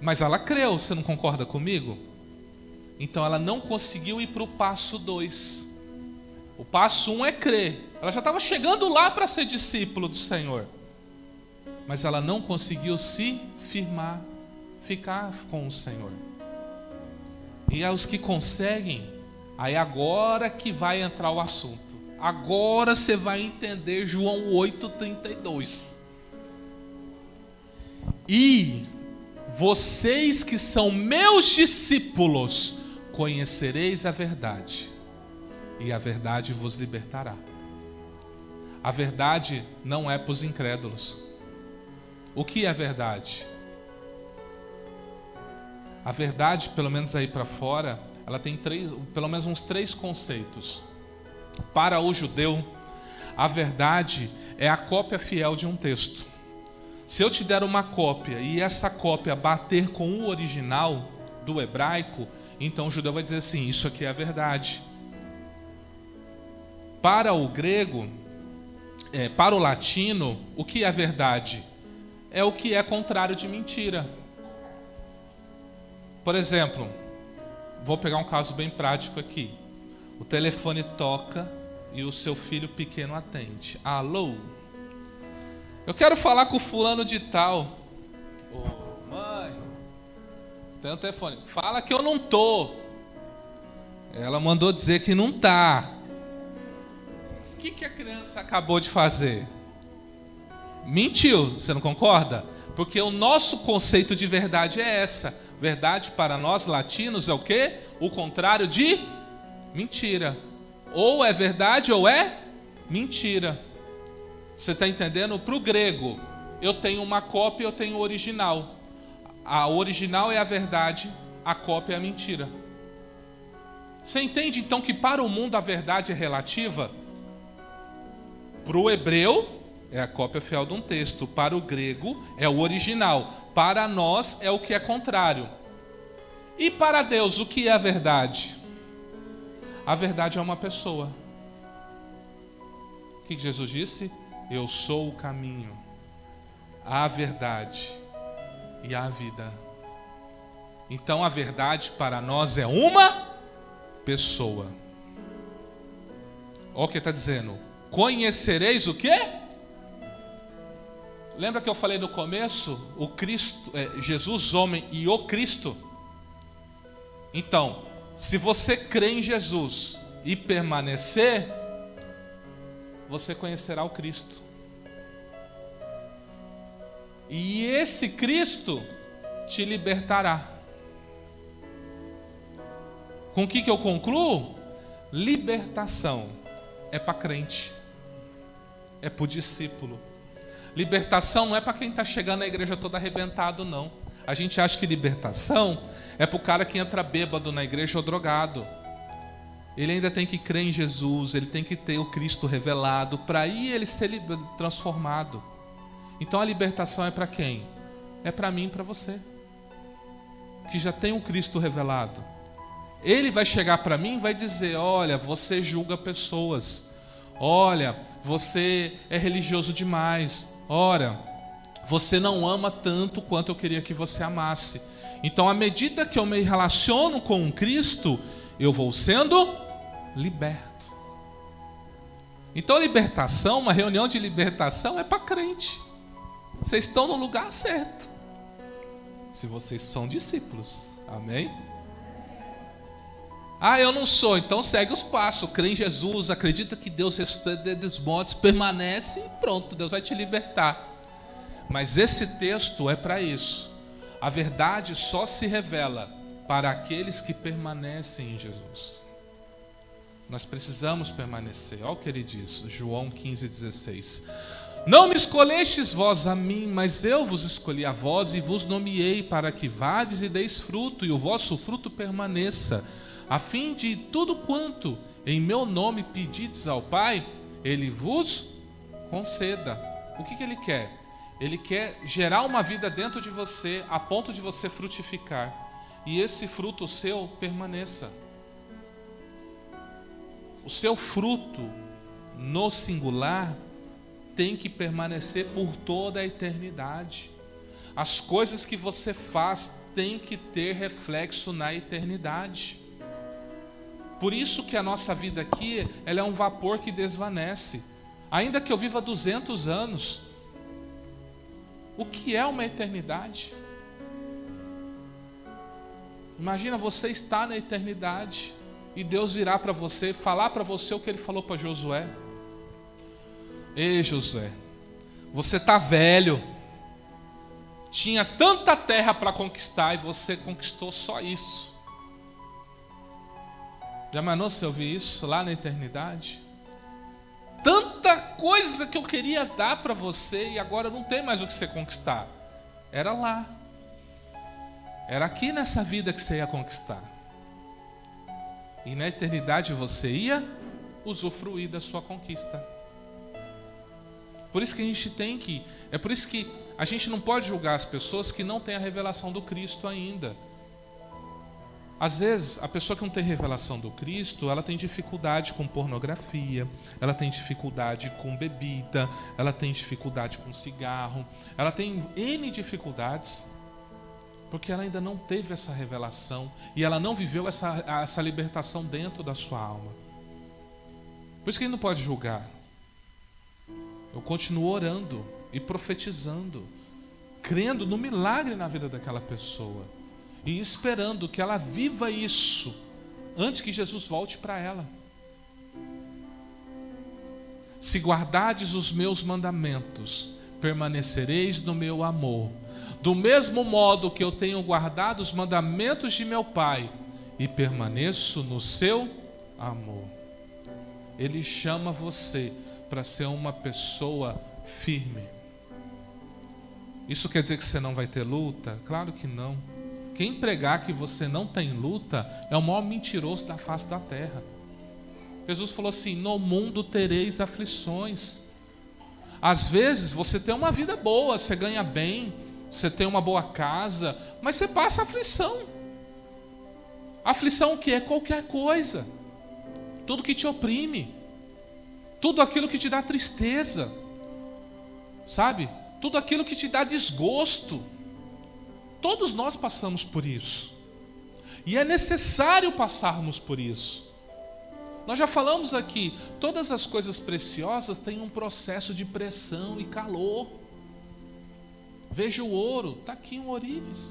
Mas ela creu, você não concorda comigo? Então ela não conseguiu ir para o passo 2. O passo 1 é crer. Ela já estava chegando lá para ser discípulo do Senhor. Mas ela não conseguiu se firmar, ficar com o Senhor. E aos que conseguem, aí agora que vai entrar o assunto. Agora você vai entender João 8,32. E vocês que são meus discípulos, conhecereis a verdade, e a verdade vos libertará. A verdade não é para os incrédulos. O que é verdade? A verdade, pelo menos aí para fora, ela tem pelo menos uns 3 conceitos. Para o judeu, a verdade é a cópia fiel de um texto. Se eu te der uma cópia e essa cópia bater com o original do hebraico, então o judeu vai dizer assim: isso aqui é a verdade. Para o grego, para o latino, o que é verdade? É o que é contrário de mentira. Por exemplo, vou pegar um caso bem prático aqui. O telefone toca e o seu filho pequeno atende. Alô? Eu quero falar com o fulano de tal. Ô, mãe, tem um telefone. Fala que eu não tô. Ela mandou dizer que não tá. O que a criança acabou de fazer? Mentiu, você não concorda? Porque o nosso conceito de verdade é essa. Verdade para nós latinos é o quê? O contrário de mentira. Ou é verdade ou é mentira. Você está entendendo? Para o grego, eu tenho uma cópia e eu tenho o original. A original é a verdade, a cópia é a mentira. Você entende então que para o mundo a verdade é relativa? Para o hebreu é a cópia fiel de um texto. Para o grego é o original. Para nós é o que é contrário. E para Deus, o que é a verdade? A verdade é uma pessoa. O que Jesus disse? Eu sou o caminho, a verdade e a vida. Então a verdade para nós é uma pessoa. Olha o que está dizendo. Conhecereis o quê? Lembra que eu falei no começo? O Cristo, Jesus homem e o Cristo. Então, se você crê em Jesus e permanecer, você conhecerá o Cristo. E esse Cristo te libertará. Com o que eu concluo? Libertação é para crente, é para o discípulo. Libertação não é para quem está chegando na igreja todo arrebentado, não. A gente acha que libertação é para o cara que entra bêbado na igreja ou drogado. Ele ainda tem que crer em Jesus, ele tem que ter o Cristo revelado, para aí ele ser transformado. Então a libertação é para quem? É para mim e para você, que já tem o Cristo revelado. Ele vai chegar para mim e vai dizer: olha, você julga pessoas. Olha, você é religioso demais. Olha, você não ama tanto quanto eu queria que você amasse. Então, à medida que eu me relaciono com Cristo, eu vou sendo liberto. Então, libertação, uma reunião de libertação é para crente. Vocês estão no lugar certo. Se vocês são discípulos. Amém? Ah, eu não sou. Então segue os passos. Crê em Jesus, acredita que Deus ressuscita dos mortos, permanece e pronto, Deus vai te libertar. Mas esse texto é para isso. A verdade só se revela para aqueles que permanecem em Jesus. Nós precisamos permanecer. Olha o que ele diz, João 15,16. Não me escolhestes vós a mim, mas eu vos escolhi a vós e vos nomeei para que vades e deis fruto, e o vosso fruto permaneça, a fim de tudo quanto em meu nome pedides ao Pai, Ele vos conceda. O que Ele quer? Ele quer gerar uma vida dentro de você, a ponto de você frutificar, e esse fruto seu permaneça. O seu fruto, no singular, tem que permanecer por toda a eternidade. As coisas que você faz têm que ter reflexo na eternidade. Por isso que a nossa vida aqui, ela é um vapor que desvanece. Ainda que eu viva 200 anos, o que é uma eternidade? Imagina você estar na eternidade e Deus virar para você, falar para você o que Ele falou para Josué. Ei, Josué, você está velho, tinha tanta terra para conquistar e você conquistou só isso. Já imaginou se eu ouvir isso lá na eternidade? Tanta coisa que eu queria dar para você e agora não tem mais o que você conquistar. Era lá. Era aqui nessa vida que você ia conquistar. E na eternidade você ia usufruir da sua conquista. Por isso que a gente tem que... É por isso que a gente não pode julgar as pessoas que não têm a revelação do Cristo ainda. Às vezes, a pessoa que não tem revelação do Cristo, ela tem dificuldade com pornografia, ela tem dificuldade com bebida, ela tem dificuldade com cigarro, ela tem N dificuldades, porque ela ainda não teve essa revelação e ela não viveu essa libertação dentro da sua alma. Por isso que a gente não pode julgar. Eu continuo orando e profetizando, crendo no milagre na vida daquela pessoa e esperando que ela viva isso antes que Jesus volte para ela. Se guardardes os meus mandamentos, permanecereis no meu amor, do mesmo modo que eu tenho guardado os mandamentos de meu Pai e permaneço no seu amor. Ele chama você para ser uma pessoa firme. Isso quer dizer que você não vai ter luta? Claro que não. Quem pregar que você não tem luta é o maior mentiroso da face da terra. Jesus falou assim: no mundo tereis aflições. Às vezes você tem uma vida boa, você ganha bem, você tem uma boa casa, mas você passa aflição. Aflição o que é? Qualquer coisa. Tudo que te oprime. Tudo aquilo que te dá tristeza. Sabe? Tudo aquilo que te dá desgosto. Todos nós passamos por isso. E é necessário passarmos por isso. Nós já falamos aqui, todas as coisas preciosas têm um processo de pressão e calor. Veja o ouro, está aqui um ourives.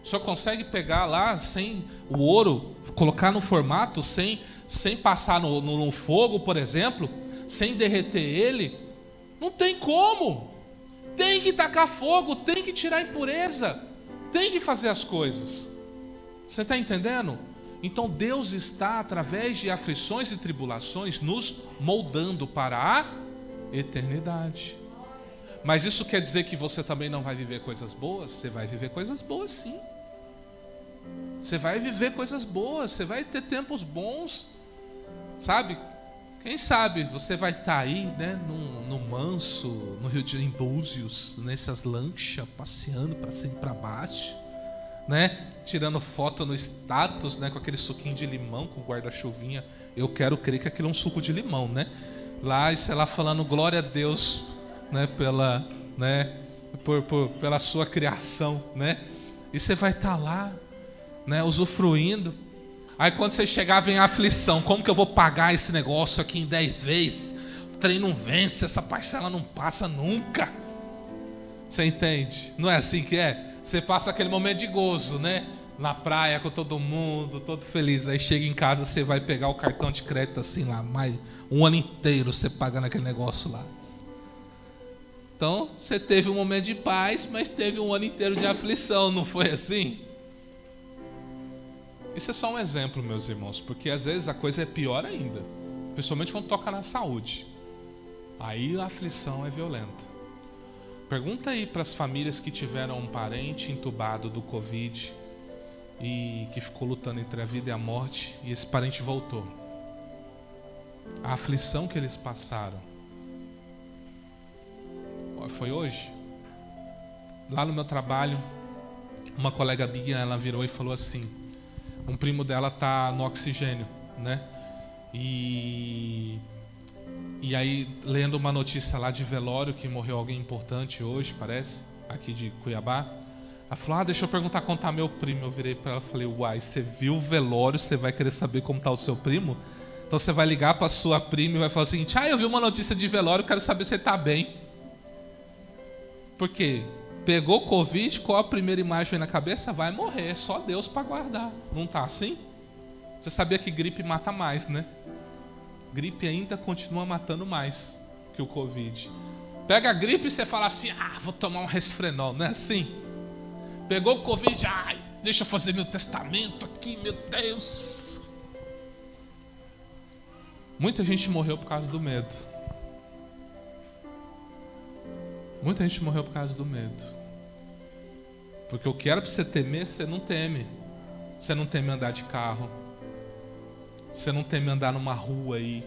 Só consegue pegar lá sem o ouro, colocar no formato, sem passar no fogo, por exemplo, sem derreter ele. Não tem como. Tem que tacar fogo, tem que tirar a impureza, tem que fazer as coisas. Você está entendendo? Então Deus está, através de aflições e tribulações, nos moldando para a eternidade. Mas isso quer dizer que você também não vai viver coisas boas? Você vai viver coisas boas, sim. Você vai viver coisas boas, você vai ter tempos bons, sabe? Quem sabe você vai estar aí, né, no Manso, no Rio de Búzios, nessas lanchas, passeando para cima e para baixo, né? Tirando foto no status, né, com aquele suquinho de limão, com guarda-chuvinha. Eu quero crer que aquilo é um suco de limão, né? Lá, e sei lá, falando glória a Deus, né, pela sua criação, né? E você vai estar lá, né, usufruindo. Aí quando você chegar, vem a aflição. Como que eu vou pagar esse negócio aqui em 10 vezes? O trem não vence, essa parcela não passa nunca. Você entende? Não é assim que é? Você passa aquele momento de gozo, né? Na praia com todo mundo, todo feliz. Aí chega em casa, você vai pegar o cartão de crédito assim lá, mais um ano inteiro você pagando aquele negócio lá. Então, você teve um momento de paz, mas teve um ano inteiro de aflição, não foi assim? Isso é só um exemplo, meus irmãos, porque às vezes a coisa é pior ainda, principalmente quando toca na saúde. Aí a aflição é violenta. Pergunta aí para as famílias que tiveram um parente entubado do Covid e que ficou lutando entre a vida e a morte, e esse parente voltou. A aflição que eles passaram. Foi hoje? Lá no meu trabalho, uma colega minha, ela virou e falou assim: um primo dela tá no oxigênio, né? E aí, lendo uma notícia lá de velório, que morreu alguém importante hoje, parece, aqui de Cuiabá, ela falou: deixa eu perguntar como tá meu primo. Eu virei para ela e falei: uai, você viu o velório, você vai querer saber como tá o seu primo? Então você vai ligar para sua prima e vai falar o seguinte: eu vi uma notícia de velório, quero saber se você tá bem. Por quê? Pegou Covid, qual a primeira imagem vem na cabeça? Vai morrer, só Deus para guardar. Não tá assim? Você sabia que gripe mata mais, né? Gripe ainda continua matando mais que o Covid. Pega a gripe e você fala assim: vou tomar um resfrenol, não é assim? Pegou o Covid, deixa eu fazer meu testamento aqui, meu Deus. Muita gente morreu por causa do medo. Muita gente morreu por causa do medo. Porque o que era para você temer, você não teme. Você não teme andar de carro. Você não teme andar numa rua aí.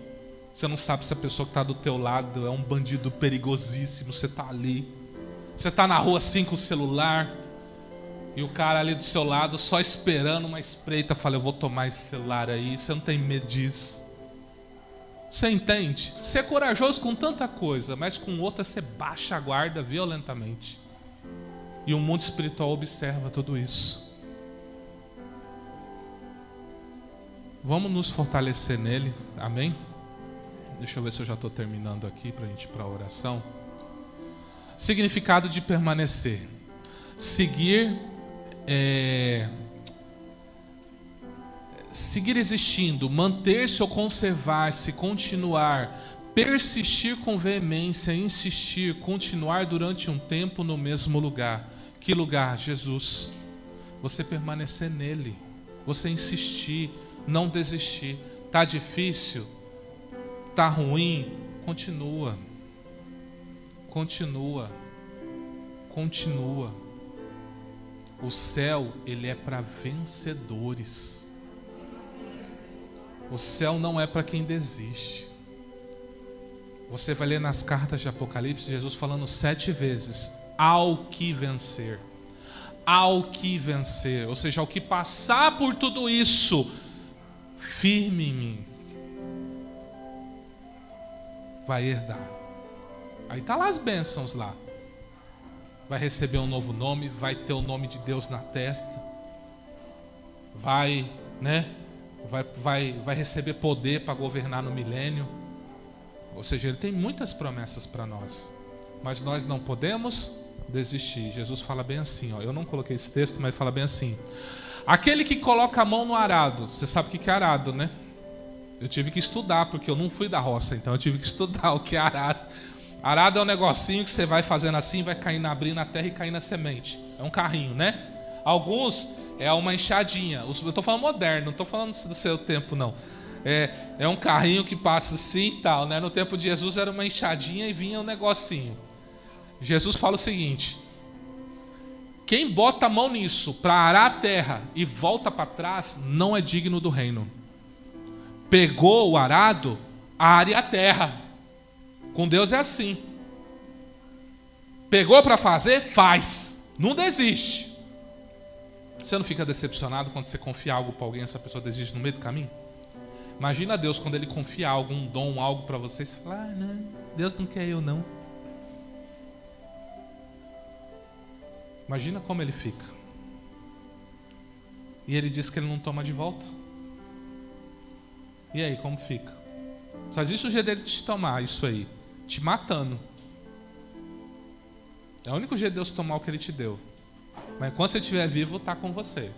Você não sabe se a pessoa que está do teu lado é um bandido perigosíssimo. Você está ali. Você está na rua assim com o celular. E o cara ali do seu lado só esperando uma espreita. Fala: eu vou tomar esse celular aí. Você não tem medo disso. Você entende? Você é corajoso com tanta coisa, mas com outra você baixa a guarda violentamente. E o mundo espiritual observa tudo isso. Vamos nos fortalecer nele, amém? Deixa eu ver se eu já estou terminando aqui para a gente ir para a oração. Significado de permanecer. Seguir existindo, manter-se ou conservar-se, continuar, persistir com veemência, insistir, continuar durante um tempo no mesmo lugar. Que lugar? Jesus. Você permanecer nele, você insistir, não desistir. Tá difícil? Tá ruim? Continua. Continua. Continua. O céu, ele é para vencedores. O céu não é para quem desiste. Você vai ler nas cartas de Apocalipse, Jesus falando 7 vezes: ao que vencer. Ao que vencer. Ou seja, ao que passar por tudo isso, firme em mim, vai herdar. Aí tá lá as bênçãos lá. Vai receber um novo nome, vai ter o nome de Deus na testa. Vai, né? Vai receber poder para governar no milênio. Ou seja, ele tem muitas promessas para nós. Mas nós não podemos desistir. Jesus fala bem assim, eu não coloquei esse texto, mas ele fala bem assim: aquele que coloca a mão no arado. Você sabe o que é arado, né? Eu tive que estudar, porque eu não fui da roça, então eu tive que estudar o que é arado. Arado é um negocinho que você vai fazendo assim, vai caindo, abrindo na terra e caindo na semente. É um carrinho, né? Alguns é uma enxadinha. Eu estou falando moderno, não estou falando do seu tempo, não. É um carrinho que passa assim e tal, né? No tempo de Jesus era uma enxadinha e vinha um negocinho. Jesus fala o seguinte: quem bota a mão nisso para arar a terra e volta para trás, não é digno do reino. Pegou o arado, are a terra. Com Deus é assim. Pegou para fazer, faz. Não desiste. Você não fica decepcionado quando você confia algo para alguém e essa pessoa desiste no meio do caminho? Imagina Deus quando Ele confia algo, um dom, algo para você, e você fala: não, Deus não quer eu não. Imagina como Ele fica. E Ele diz que Ele não toma de volta. E aí, como fica? Só existe o jeito dele te tomar isso aí, te matando. É o único jeito de Deus tomar o que Ele te deu. Mas enquanto você estiver vivo, está com você.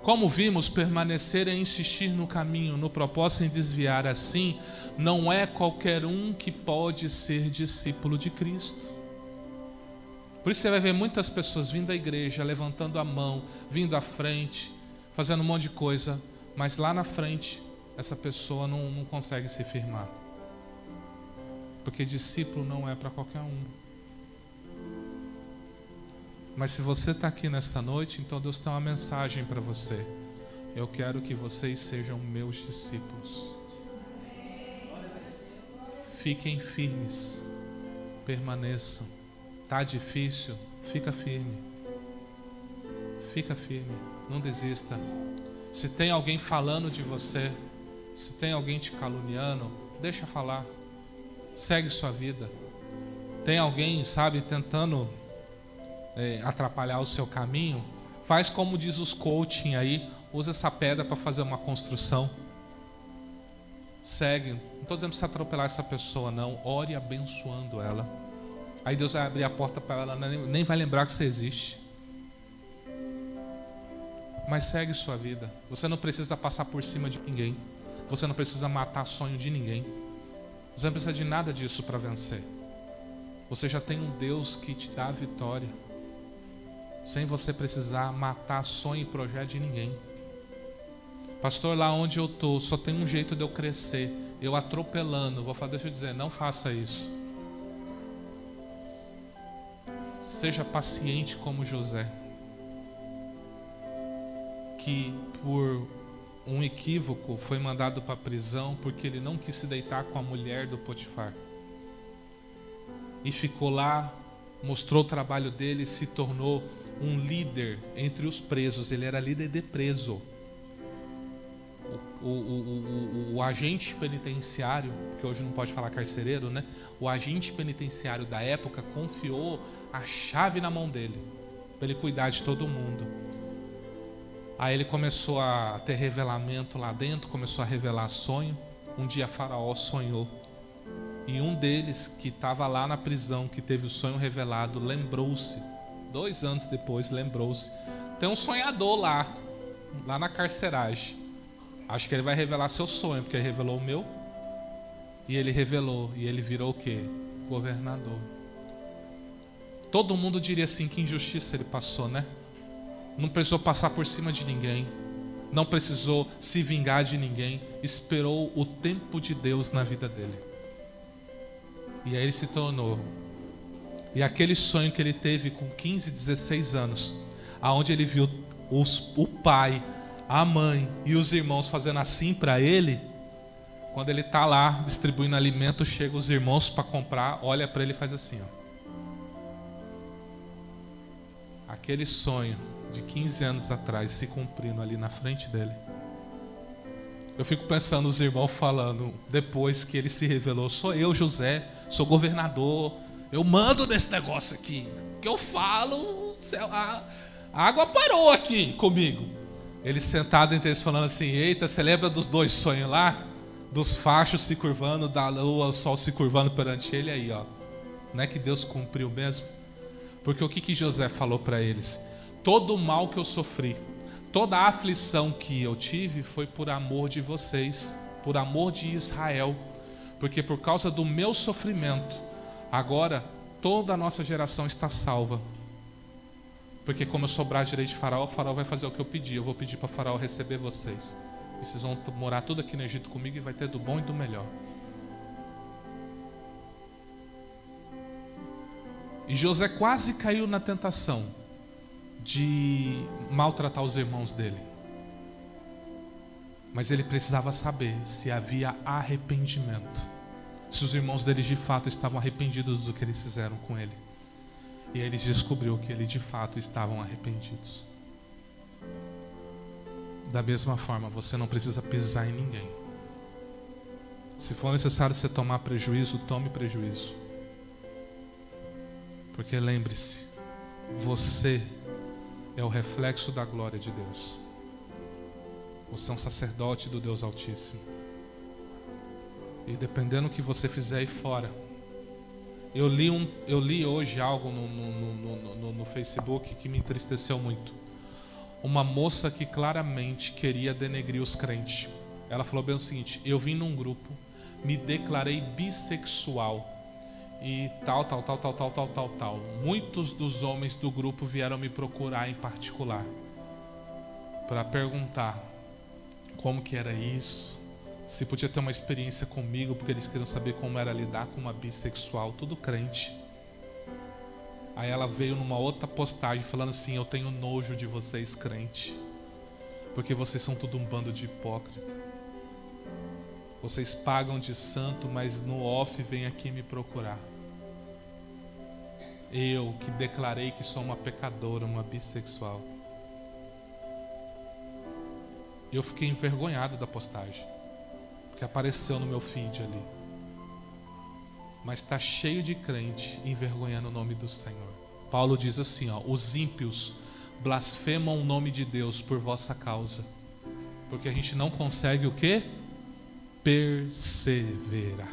Como vimos, permanecer e insistir no caminho, no propósito em desviar assim, não é qualquer um que pode ser discípulo de Cristo. Por isso você vai ver muitas pessoas vindo à igreja, levantando a mão, vindo à frente, fazendo um monte de coisa, mas lá na frente, essa pessoa não consegue se firmar. Porque discípulo não é para qualquer um. Mas se você está aqui nesta noite, então Deus tem uma mensagem para você. Eu quero que vocês sejam meus discípulos. Fiquem firmes, permaneçam. Tá difícil? Fica firme. Fica firme, não desista. Se tem alguém falando de você, se tem alguém te caluniando, deixa falar. Segue sua vida. Tem alguém, sabe, tentando atrapalhar o seu caminho, faz como diz os coaching aí, usa essa pedra para fazer uma construção. Segue, não estou dizendo para você atropelar essa pessoa não, ore abençoando ela. Aí Deus vai abrir a porta para ela, nem vai lembrar que você existe. Mas segue sua vida. Você não precisa passar por cima de ninguém. Você não precisa matar sonho de ninguém. Você não precisa de nada disso para vencer. Você já tem um Deus que te dá a vitória, sem você precisar matar sonho e projeto de ninguém. Pastor, lá onde eu estou, só tem um jeito de eu crescer. Eu atropelando. Deixa eu dizer, não faça isso. Seja paciente como José, que por um equívoco foi mandado para a prisão porque ele não quis se deitar com a mulher do Potifar. E ficou lá, mostrou o trabalho dele, se tornou um líder entre os presos. Ele era líder de preso. O agente penitenciário, que hoje não pode falar carcereiro, né? O agente penitenciário da época confiou a chave na mão dele, para ele cuidar de todo mundo. Aí ele começou a ter revelamento lá dentro, começou a revelar sonho. Um dia Faraó sonhou. E um deles, que estava lá na prisão, que teve o sonho revelado, lembrou-se. 2 anos depois, lembrou-se. Tem um sonhador lá na carceragem. Acho que ele vai revelar seu sonho, porque ele revelou o meu. E ele revelou, e ele virou o quê? Governador. Todo mundo diria assim, que injustiça ele passou, né? Não precisou passar por cima de ninguém. Não precisou se vingar de ninguém. Esperou o tempo de Deus na vida dele. E aí ele se tornou. E aquele sonho que ele teve com 15, 16 anos, aonde ele viu o pai, a mãe e os irmãos fazendo assim para ele, quando ele está lá distribuindo alimento, chegam os irmãos para comprar, olha para ele e faz assim, ó. Aquele sonho de 15 anos atrás se cumprindo ali na frente dele. Eu fico pensando os irmãos falando, depois que ele se revelou, sou eu, José, sou governador, eu mando nesse negócio aqui, que eu falo, a água parou aqui comigo. Ele sentado entre eles falando assim, eita, você lembra dos 2 sonhos lá? Dos fachos se curvando, da lua, o sol se curvando perante ele aí, ó. Não é que Deus cumpriu mesmo? Porque o que José falou para eles? Todo o mal que eu sofri, toda a aflição que eu tive foi por amor de vocês, por amor de Israel. Porque por causa do meu sofrimento, agora toda a nossa geração está salva. Porque como eu sou braço direito de Faraó, o Faraó vai fazer o que eu pedi. Eu vou pedir para Faraó receber vocês. E vocês vão morar tudo aqui no Egito comigo e vai ter do bom e do melhor. E José quase caiu na tentação de maltratar os irmãos dele. Mas ele precisava saber se havia arrependimento. Se os irmãos dele de fato estavam arrependidos do que eles fizeram com ele. E eles descobriu que eles de fato estavam arrependidos. Da mesma forma, você não precisa pisar em ninguém. Se for necessário você tomar prejuízo, tome prejuízo. Porque lembre-se, você é o reflexo da glória de Deus. Você é um sacerdote do Deus Altíssimo. E dependendo do que você fizer aí fora, Eu li hoje algo no Facebook que me entristeceu muito. Uma moça que claramente queria denegrir os crentes. Ela falou bem o seguinte: eu vim num grupo, me declarei bissexual e tal. Muitos dos homens do grupo vieram me procurar em particular para perguntar como que era isso, se podia ter uma experiência comigo, porque eles queriam saber como era lidar com uma bissexual, tudo crente. Aí ela veio numa outra postagem falando assim: eu tenho nojo de vocês, crente, porque vocês são tudo um bando de hipócrita. Vocês pagam de santo, mas no off vem aqui me procurar. Eu que declarei que sou uma pecadora, uma bissexual. Eu fiquei envergonhado da postagem, porque apareceu no meu feed ali. Mas está cheio de crente envergonhando o nome do Senhor. Paulo diz assim, ó: os ímpios blasfemam o nome de Deus por vossa causa, porque a gente não consegue o quê? Perseverar.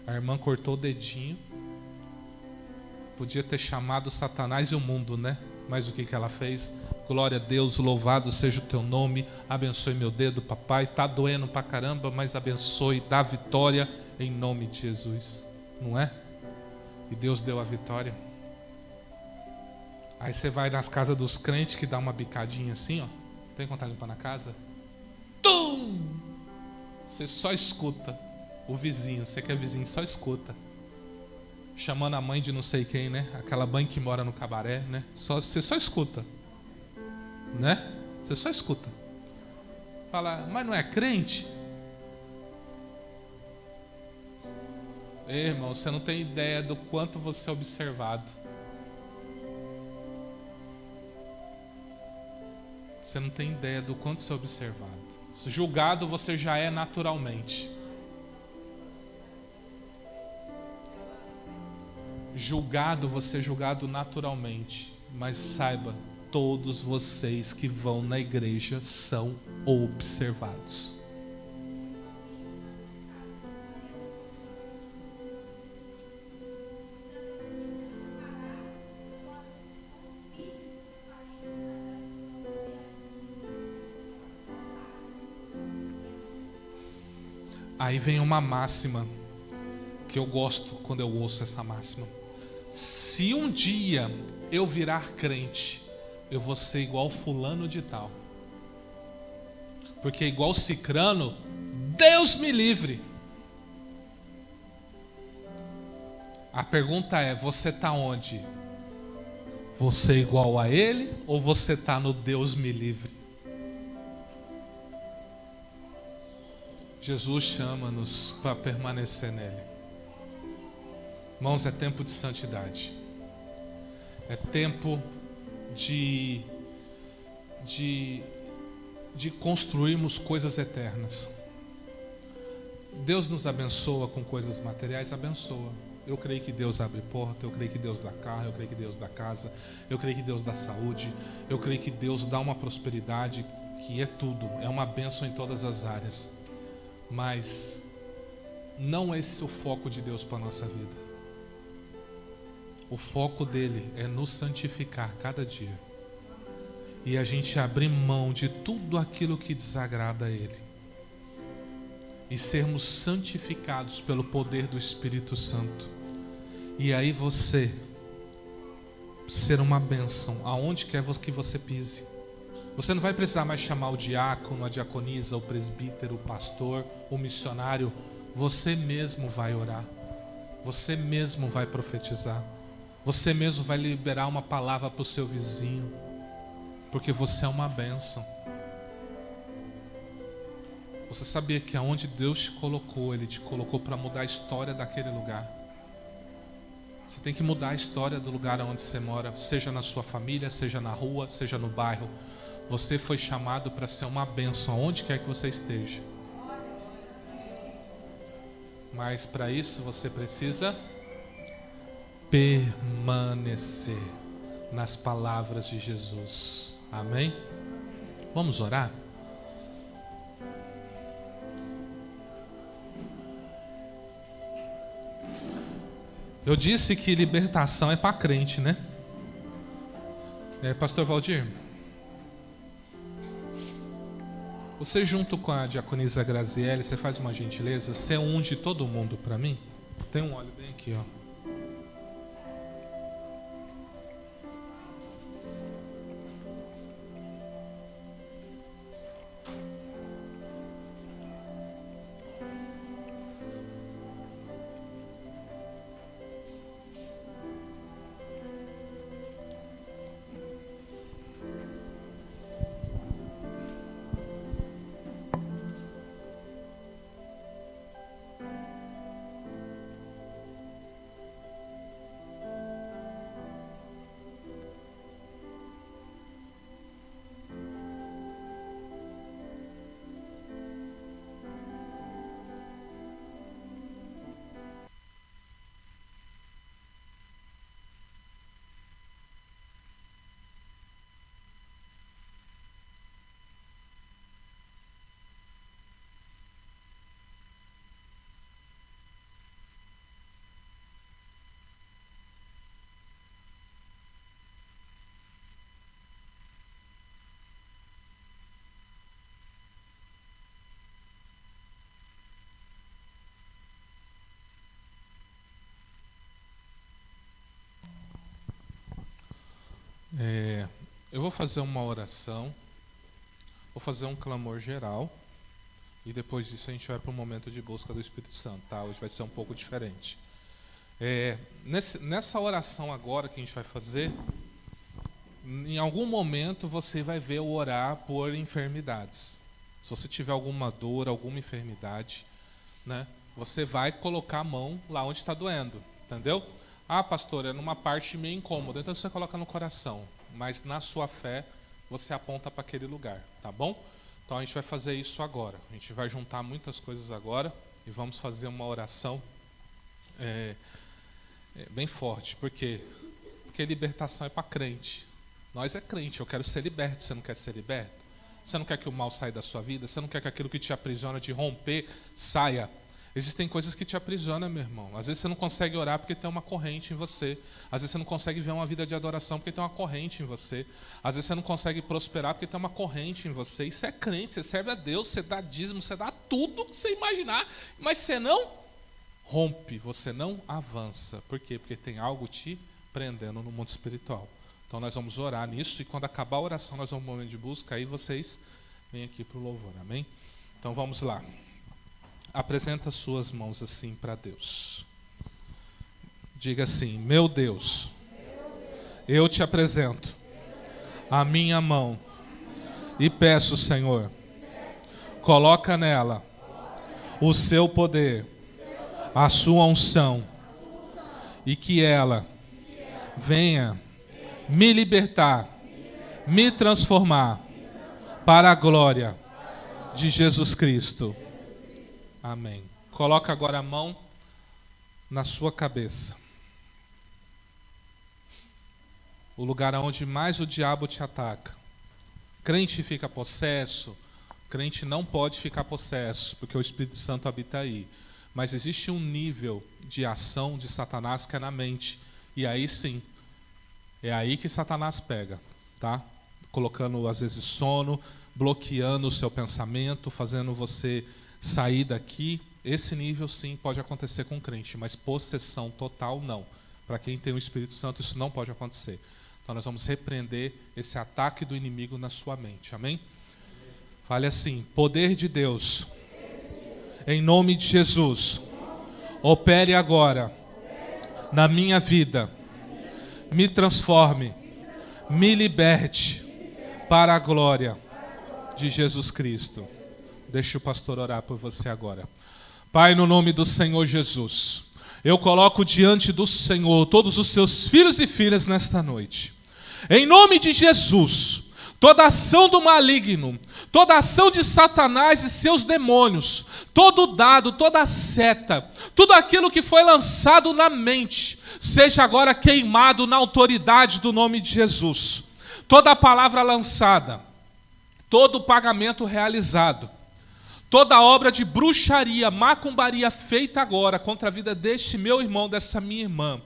A irmã cortou o dedinho. Podia ter chamado Satanás e o mundo, né? Mas o que ela fez? Glória a Deus, louvado seja o teu nome. Abençoe meu dedo, papai. Tá doendo pra caramba, mas abençoe, dá vitória em nome de Jesus. Não é? E Deus deu a vitória. Aí você vai nas casas dos crentes que dá uma bicadinha assim, ó. Tem vontade de limpar na casa? Tum! Você só escuta o vizinho. Você que é vizinho, só escuta. Chamando a mãe de não sei quem, né? Aquela mãe que mora no cabaré, né? Você só escuta. Né? Você só escuta. Fala, mas não é crente? Ei, irmão, você não tem ideia do quanto você é observado. Você não tem ideia do quanto você é observado. Julgado você já é naturalmente. Julgado você é julgado naturalmente. Mas saiba, todos vocês que vão na igreja são observados. Aí vem uma máxima que eu gosto quando eu ouço essa máxima. Se um dia eu virar crente, eu vou ser igual fulano de tal. Porque igual cicrano, Deus me livre. A pergunta é, você está onde? Você é igual a ele ou você está no Deus me livre? Jesus chama-nos para permanecer nele. Irmãos, é tempo de santidade. É tempo de construirmos coisas eternas. Deus nos abençoa com coisas materiais, abençoa. Eu creio que Deus abre porta, eu creio que Deus dá carro, eu creio que Deus dá casa, eu creio que Deus dá saúde, eu creio que Deus dá uma prosperidade que é tudo, é uma bênção em todas as áreas. Mas não é esse o foco de Deus para a nossa vida. O foco dele é nos santificar cada dia. E a gente abrir mão de tudo aquilo que desagrada a ele. E sermos santificados pelo poder do Espírito Santo. E aí você ser uma bênção aonde quer que você pise. Você não vai precisar mais chamar o diácono, a diaconisa, o presbítero, o pastor, o missionário. Você mesmo vai orar. Você mesmo vai profetizar. Você mesmo vai liberar uma palavra para o seu vizinho. Porque você é uma bênção. Você sabia que aonde Deus te colocou, Ele te colocou para mudar a história daquele lugar. Você tem que mudar a história do lugar onde você mora. Seja na sua família, seja na rua, seja no bairro. Você foi chamado para ser uma bênção aonde quer que você esteja. Mas para isso você precisa permanecer nas palavras de Jesus. Amém? Vamos orar? Eu disse que libertação é para crente, né? Pastor Valdir, você junto com a diaconisa Graziele, você faz uma gentileza, você unge todo mundo para mim? Tem um óleo bem aqui, ó. Eu vou fazer uma oração, vou fazer um clamor geral e depois disso a gente vai para um momento de busca do Espírito Santo, tá? Hoje vai ser um pouco diferente. Nessa oração agora que a gente vai fazer, em algum momento você vai ver eu orar por enfermidades. Se você tiver alguma dor, alguma enfermidade, né, você vai colocar a mão lá onde está doendo, entendeu? Ah, pastor, é numa parte meio incômoda, então você coloca no coração. Mas na sua fé, você aponta para aquele lugar, tá bom? Então a gente vai fazer isso agora. A gente vai juntar muitas coisas agora e vamos fazer uma oração bem forte. Por quê? Porque libertação é para crente. Nós é crente, eu quero ser liberto, você não quer ser liberto? Você não quer que o mal saia da sua vida? Você não quer que aquilo que te aprisiona, de romper, saia? Existem coisas que te aprisionam, meu irmão. Às vezes você não consegue orar porque tem uma corrente em você. Às vezes você não consegue ver uma vida de adoração porque tem uma corrente em você. Às vezes você não consegue prosperar porque tem uma corrente em você. Isso é crente, você serve a Deus, você dá dízimo, você dá tudo que você imaginar. Mas você não rompe, você não avança. Por quê? Porque tem algo te prendendo no mundo espiritual. Então nós vamos orar nisso e quando acabar a oração nós vamos para um momento de busca. Aí vocês vêm aqui para o louvor, amém? Então vamos lá. Apresenta suas mãos assim para Deus. Diga assim: meu Deus, eu te apresento a minha mão e peço, Senhor, coloca nela o seu poder, a sua unção, e que ela venha me libertar, me transformar para a glória de Jesus Cristo. Amém. Coloca agora a mão na sua cabeça. O lugar onde mais o diabo te ataca. Crente fica possesso. Crente não pode ficar possesso, porque o Espírito Santo habita aí. Mas existe um nível de ação de Satanás que é na mente. E aí sim, é aí que Satanás pega, tá? Colocando às vezes sono, bloqueando o seu pensamento, fazendo você sair daqui. Esse nível sim pode acontecer com o crente, mas possessão total não. Para quem tem o Espírito Santo isso não pode acontecer. Então nós vamos repreender esse ataque do inimigo na sua mente, amém? Fale assim: poder de Deus, em nome de Jesus, opere agora na minha vida, me transforme, me liberte para a glória de Jesus Cristo. Deixa o pastor orar por você agora. Pai, no nome do Senhor Jesus, eu coloco diante do Senhor todos os seus filhos e filhas nesta noite. Em nome de Jesus, toda ação do maligno, toda ação de Satanás e seus demônios, todo dado, toda seta, tudo aquilo que foi lançado na mente, seja agora queimado na autoridade do nome de Jesus. Toda palavra lançada, todo pagamento realizado, toda obra de bruxaria, macumbaria feita agora contra a vida deste meu irmão, dessa minha irmã,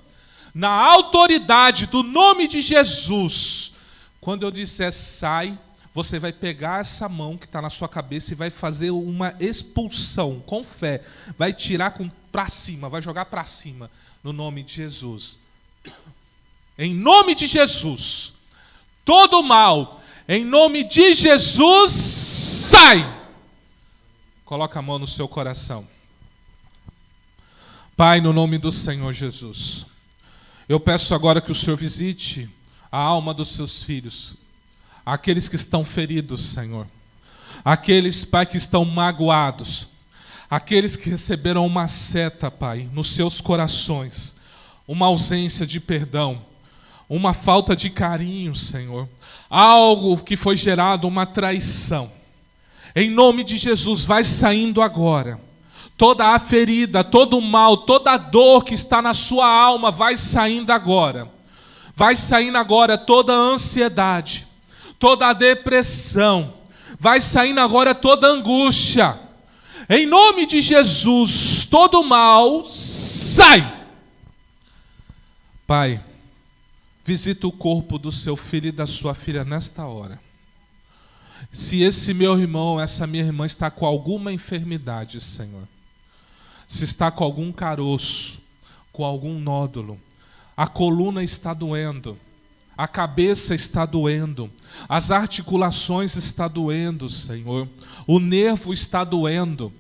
na autoridade do nome de Jesus, quando eu disser sai, você vai pegar essa mão que está na sua cabeça e vai fazer uma expulsão com fé, vai tirar para cima, vai jogar para cima, no nome de Jesus. Em nome de Jesus, todo mal, em nome de Jesus, sai! Coloca a mão no seu coração. Pai, no nome do Senhor Jesus, eu peço agora que o Senhor visite a alma dos seus filhos, aqueles que estão feridos, Senhor, aqueles, Pai, que estão magoados, aqueles que receberam uma seta, Pai, nos seus corações, uma ausência de perdão, uma falta de carinho, Senhor, algo que foi gerado, uma traição. Em nome de Jesus, vai saindo agora. Toda a ferida, todo o mal, toda a dor que está na sua alma, vai saindo agora. Vai saindo agora toda a ansiedade, toda a depressão. Vai saindo agora toda a angústia. Em nome de Jesus, todo o mal, sai! Pai, visita o corpo do seu filho e da sua filha nesta hora. Se esse meu irmão, essa minha irmã está com alguma enfermidade, Senhor, se está com algum caroço, com algum nódulo, a coluna está doendo, a cabeça está doendo, as articulações estão doendo, Senhor, o nervo está doendo,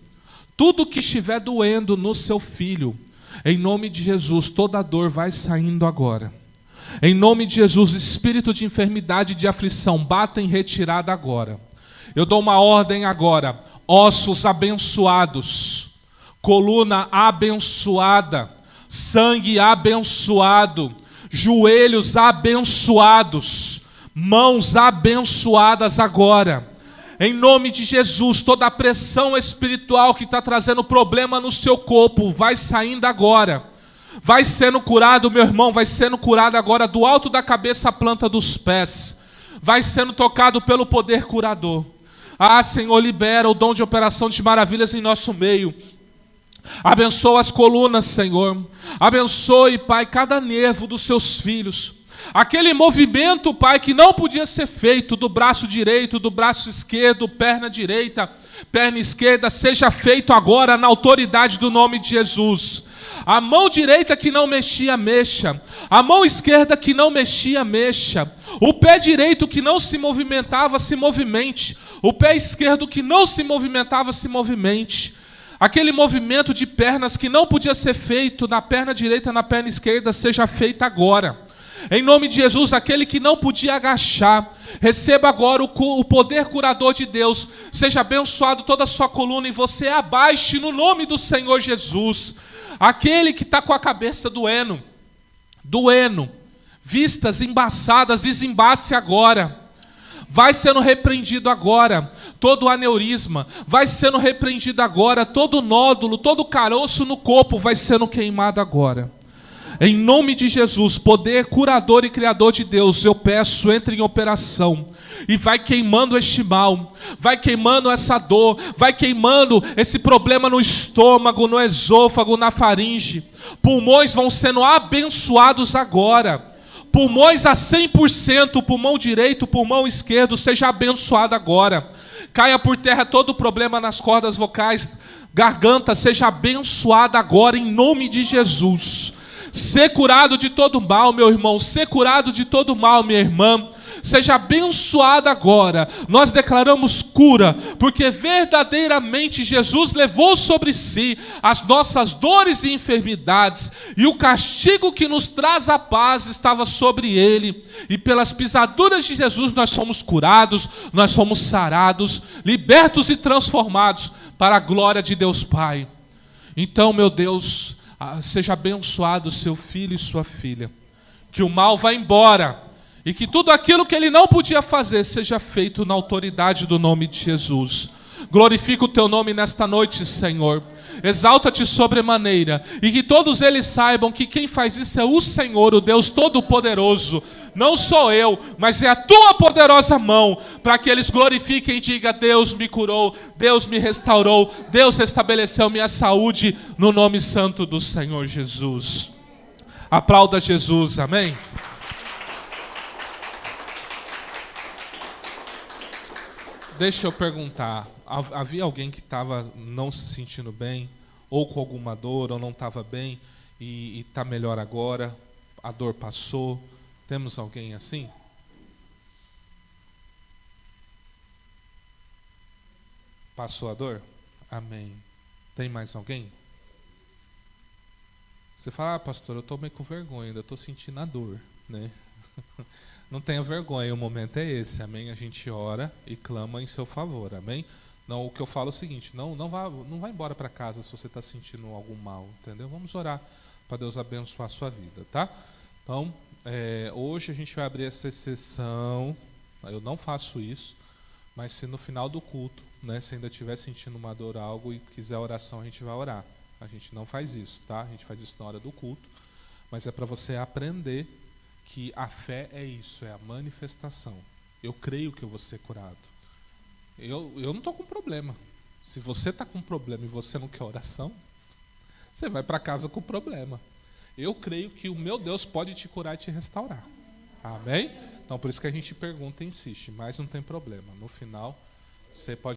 tudo que estiver doendo no seu filho, em nome de Jesus, toda a dor vai saindo agora. Em nome de Jesus, espírito de enfermidade e de aflição, bata em retirada agora. Eu dou uma ordem agora, ossos abençoados, coluna abençoada, sangue abençoado, joelhos abençoados, mãos abençoadas agora. Em nome de Jesus, toda a pressão espiritual que está trazendo problema no seu corpo, vai saindo agora. Vai sendo curado, meu irmão, vai sendo curado agora do alto da cabeça à planta dos pés. Vai sendo tocado pelo poder curador. Ah, Senhor, libera o dom de operação de maravilhas em nosso meio. Abençoa as colunas, Senhor. Abençoe, Pai, cada nervo dos seus filhos. Aquele movimento, Pai, que não podia ser feito do braço direito, do braço esquerdo, perna direita, perna esquerda, seja feito agora na autoridade do nome de Jesus. A mão direita que não mexia, mexa. A mão esquerda que não mexia, mexa. O pé direito que não se movimentava, se movimente. O pé esquerdo que não se movimentava, se movimente. Aquele movimento de pernas que não podia ser feito na perna direita, na perna esquerda, seja feito agora. Em nome de Jesus, aquele que não podia agachar, receba agora o poder curador de Deus. Seja abençoado toda a sua coluna e você abaixe no nome do Senhor Jesus. Aquele que está com a cabeça doendo, vistas embaçadas, desembace agora. Vai sendo repreendido agora todo aneurisma, vai sendo repreendido agora todo nódulo, todo caroço no corpo vai sendo queimado agora. Em nome de Jesus, poder curador e criador de Deus, eu peço, entre em operação e vai queimando este mal, vai queimando essa dor, vai queimando esse problema no estômago, no esôfago, na faringe. Pulmões vão sendo abençoados agora. Pulmões a 100%, pulmão direito, pulmão esquerdo, seja abençoado agora. Caia por terra todo problema nas cordas vocais, garganta, seja abençoada agora em nome de Jesus. Ser curado de todo mal, meu irmão. Ser curado de todo mal, minha irmã. Seja abençoada agora. Nós declaramos cura, porque verdadeiramente Jesus levou sobre si as nossas dores e enfermidades, e o castigo que nos traz a paz estava sobre ele, e pelas pisaduras de Jesus nós fomos curados, nós fomos sarados, libertos e transformados para a glória de Deus Pai. Então, meu Deus, seja abençoado seu filho e sua filha, que o mal vá embora e que tudo aquilo que ele não podia fazer seja feito na autoridade do nome de Jesus. Glorifica o teu nome nesta noite, Senhor. Exalta-te sobremaneira. E que todos eles saibam que quem faz isso é o Senhor, o Deus Todo-Poderoso. Não sou eu, mas é a tua poderosa mão, para que eles glorifiquem e digam: Deus me curou, Deus me restaurou, Deus restabeleceu minha saúde, no nome santo do Senhor Jesus. Aplauda Jesus, amém? Deixa eu perguntar, havia alguém que estava não se sentindo bem, ou com alguma dor, ou não estava bem, e está melhor agora, a dor passou? Temos alguém assim? Passou a dor? Amém. Tem mais alguém? Você fala: pastor, eu estou meio com vergonha, ainda estou sentindo a dor, né? Não tenha vergonha, o momento é esse, amém? A gente ora e clama em seu favor, amém? Não, o que eu falo é o seguinte: não vá embora para casa se você está sentindo algum mal, entendeu? Vamos orar para Deus abençoar a sua vida, tá? Então, hoje a gente vai abrir essa sessão. Eu não faço isso, mas se no final do culto, né, se ainda estiver sentindo uma dor, algo, e quiser oração, a gente vai orar. A gente não faz isso, tá? A gente faz isso na hora do culto, mas é para você aprender que a fé é isso, é a manifestação. Eu creio que eu vou ser curado. Eu não estou com problema. Se você está com problema e você não quer oração, você vai para casa com problema. Eu creio que o meu Deus pode te curar e te restaurar. Amém? Então por isso que a gente pergunta e insiste, mas não tem problema. No final, você pode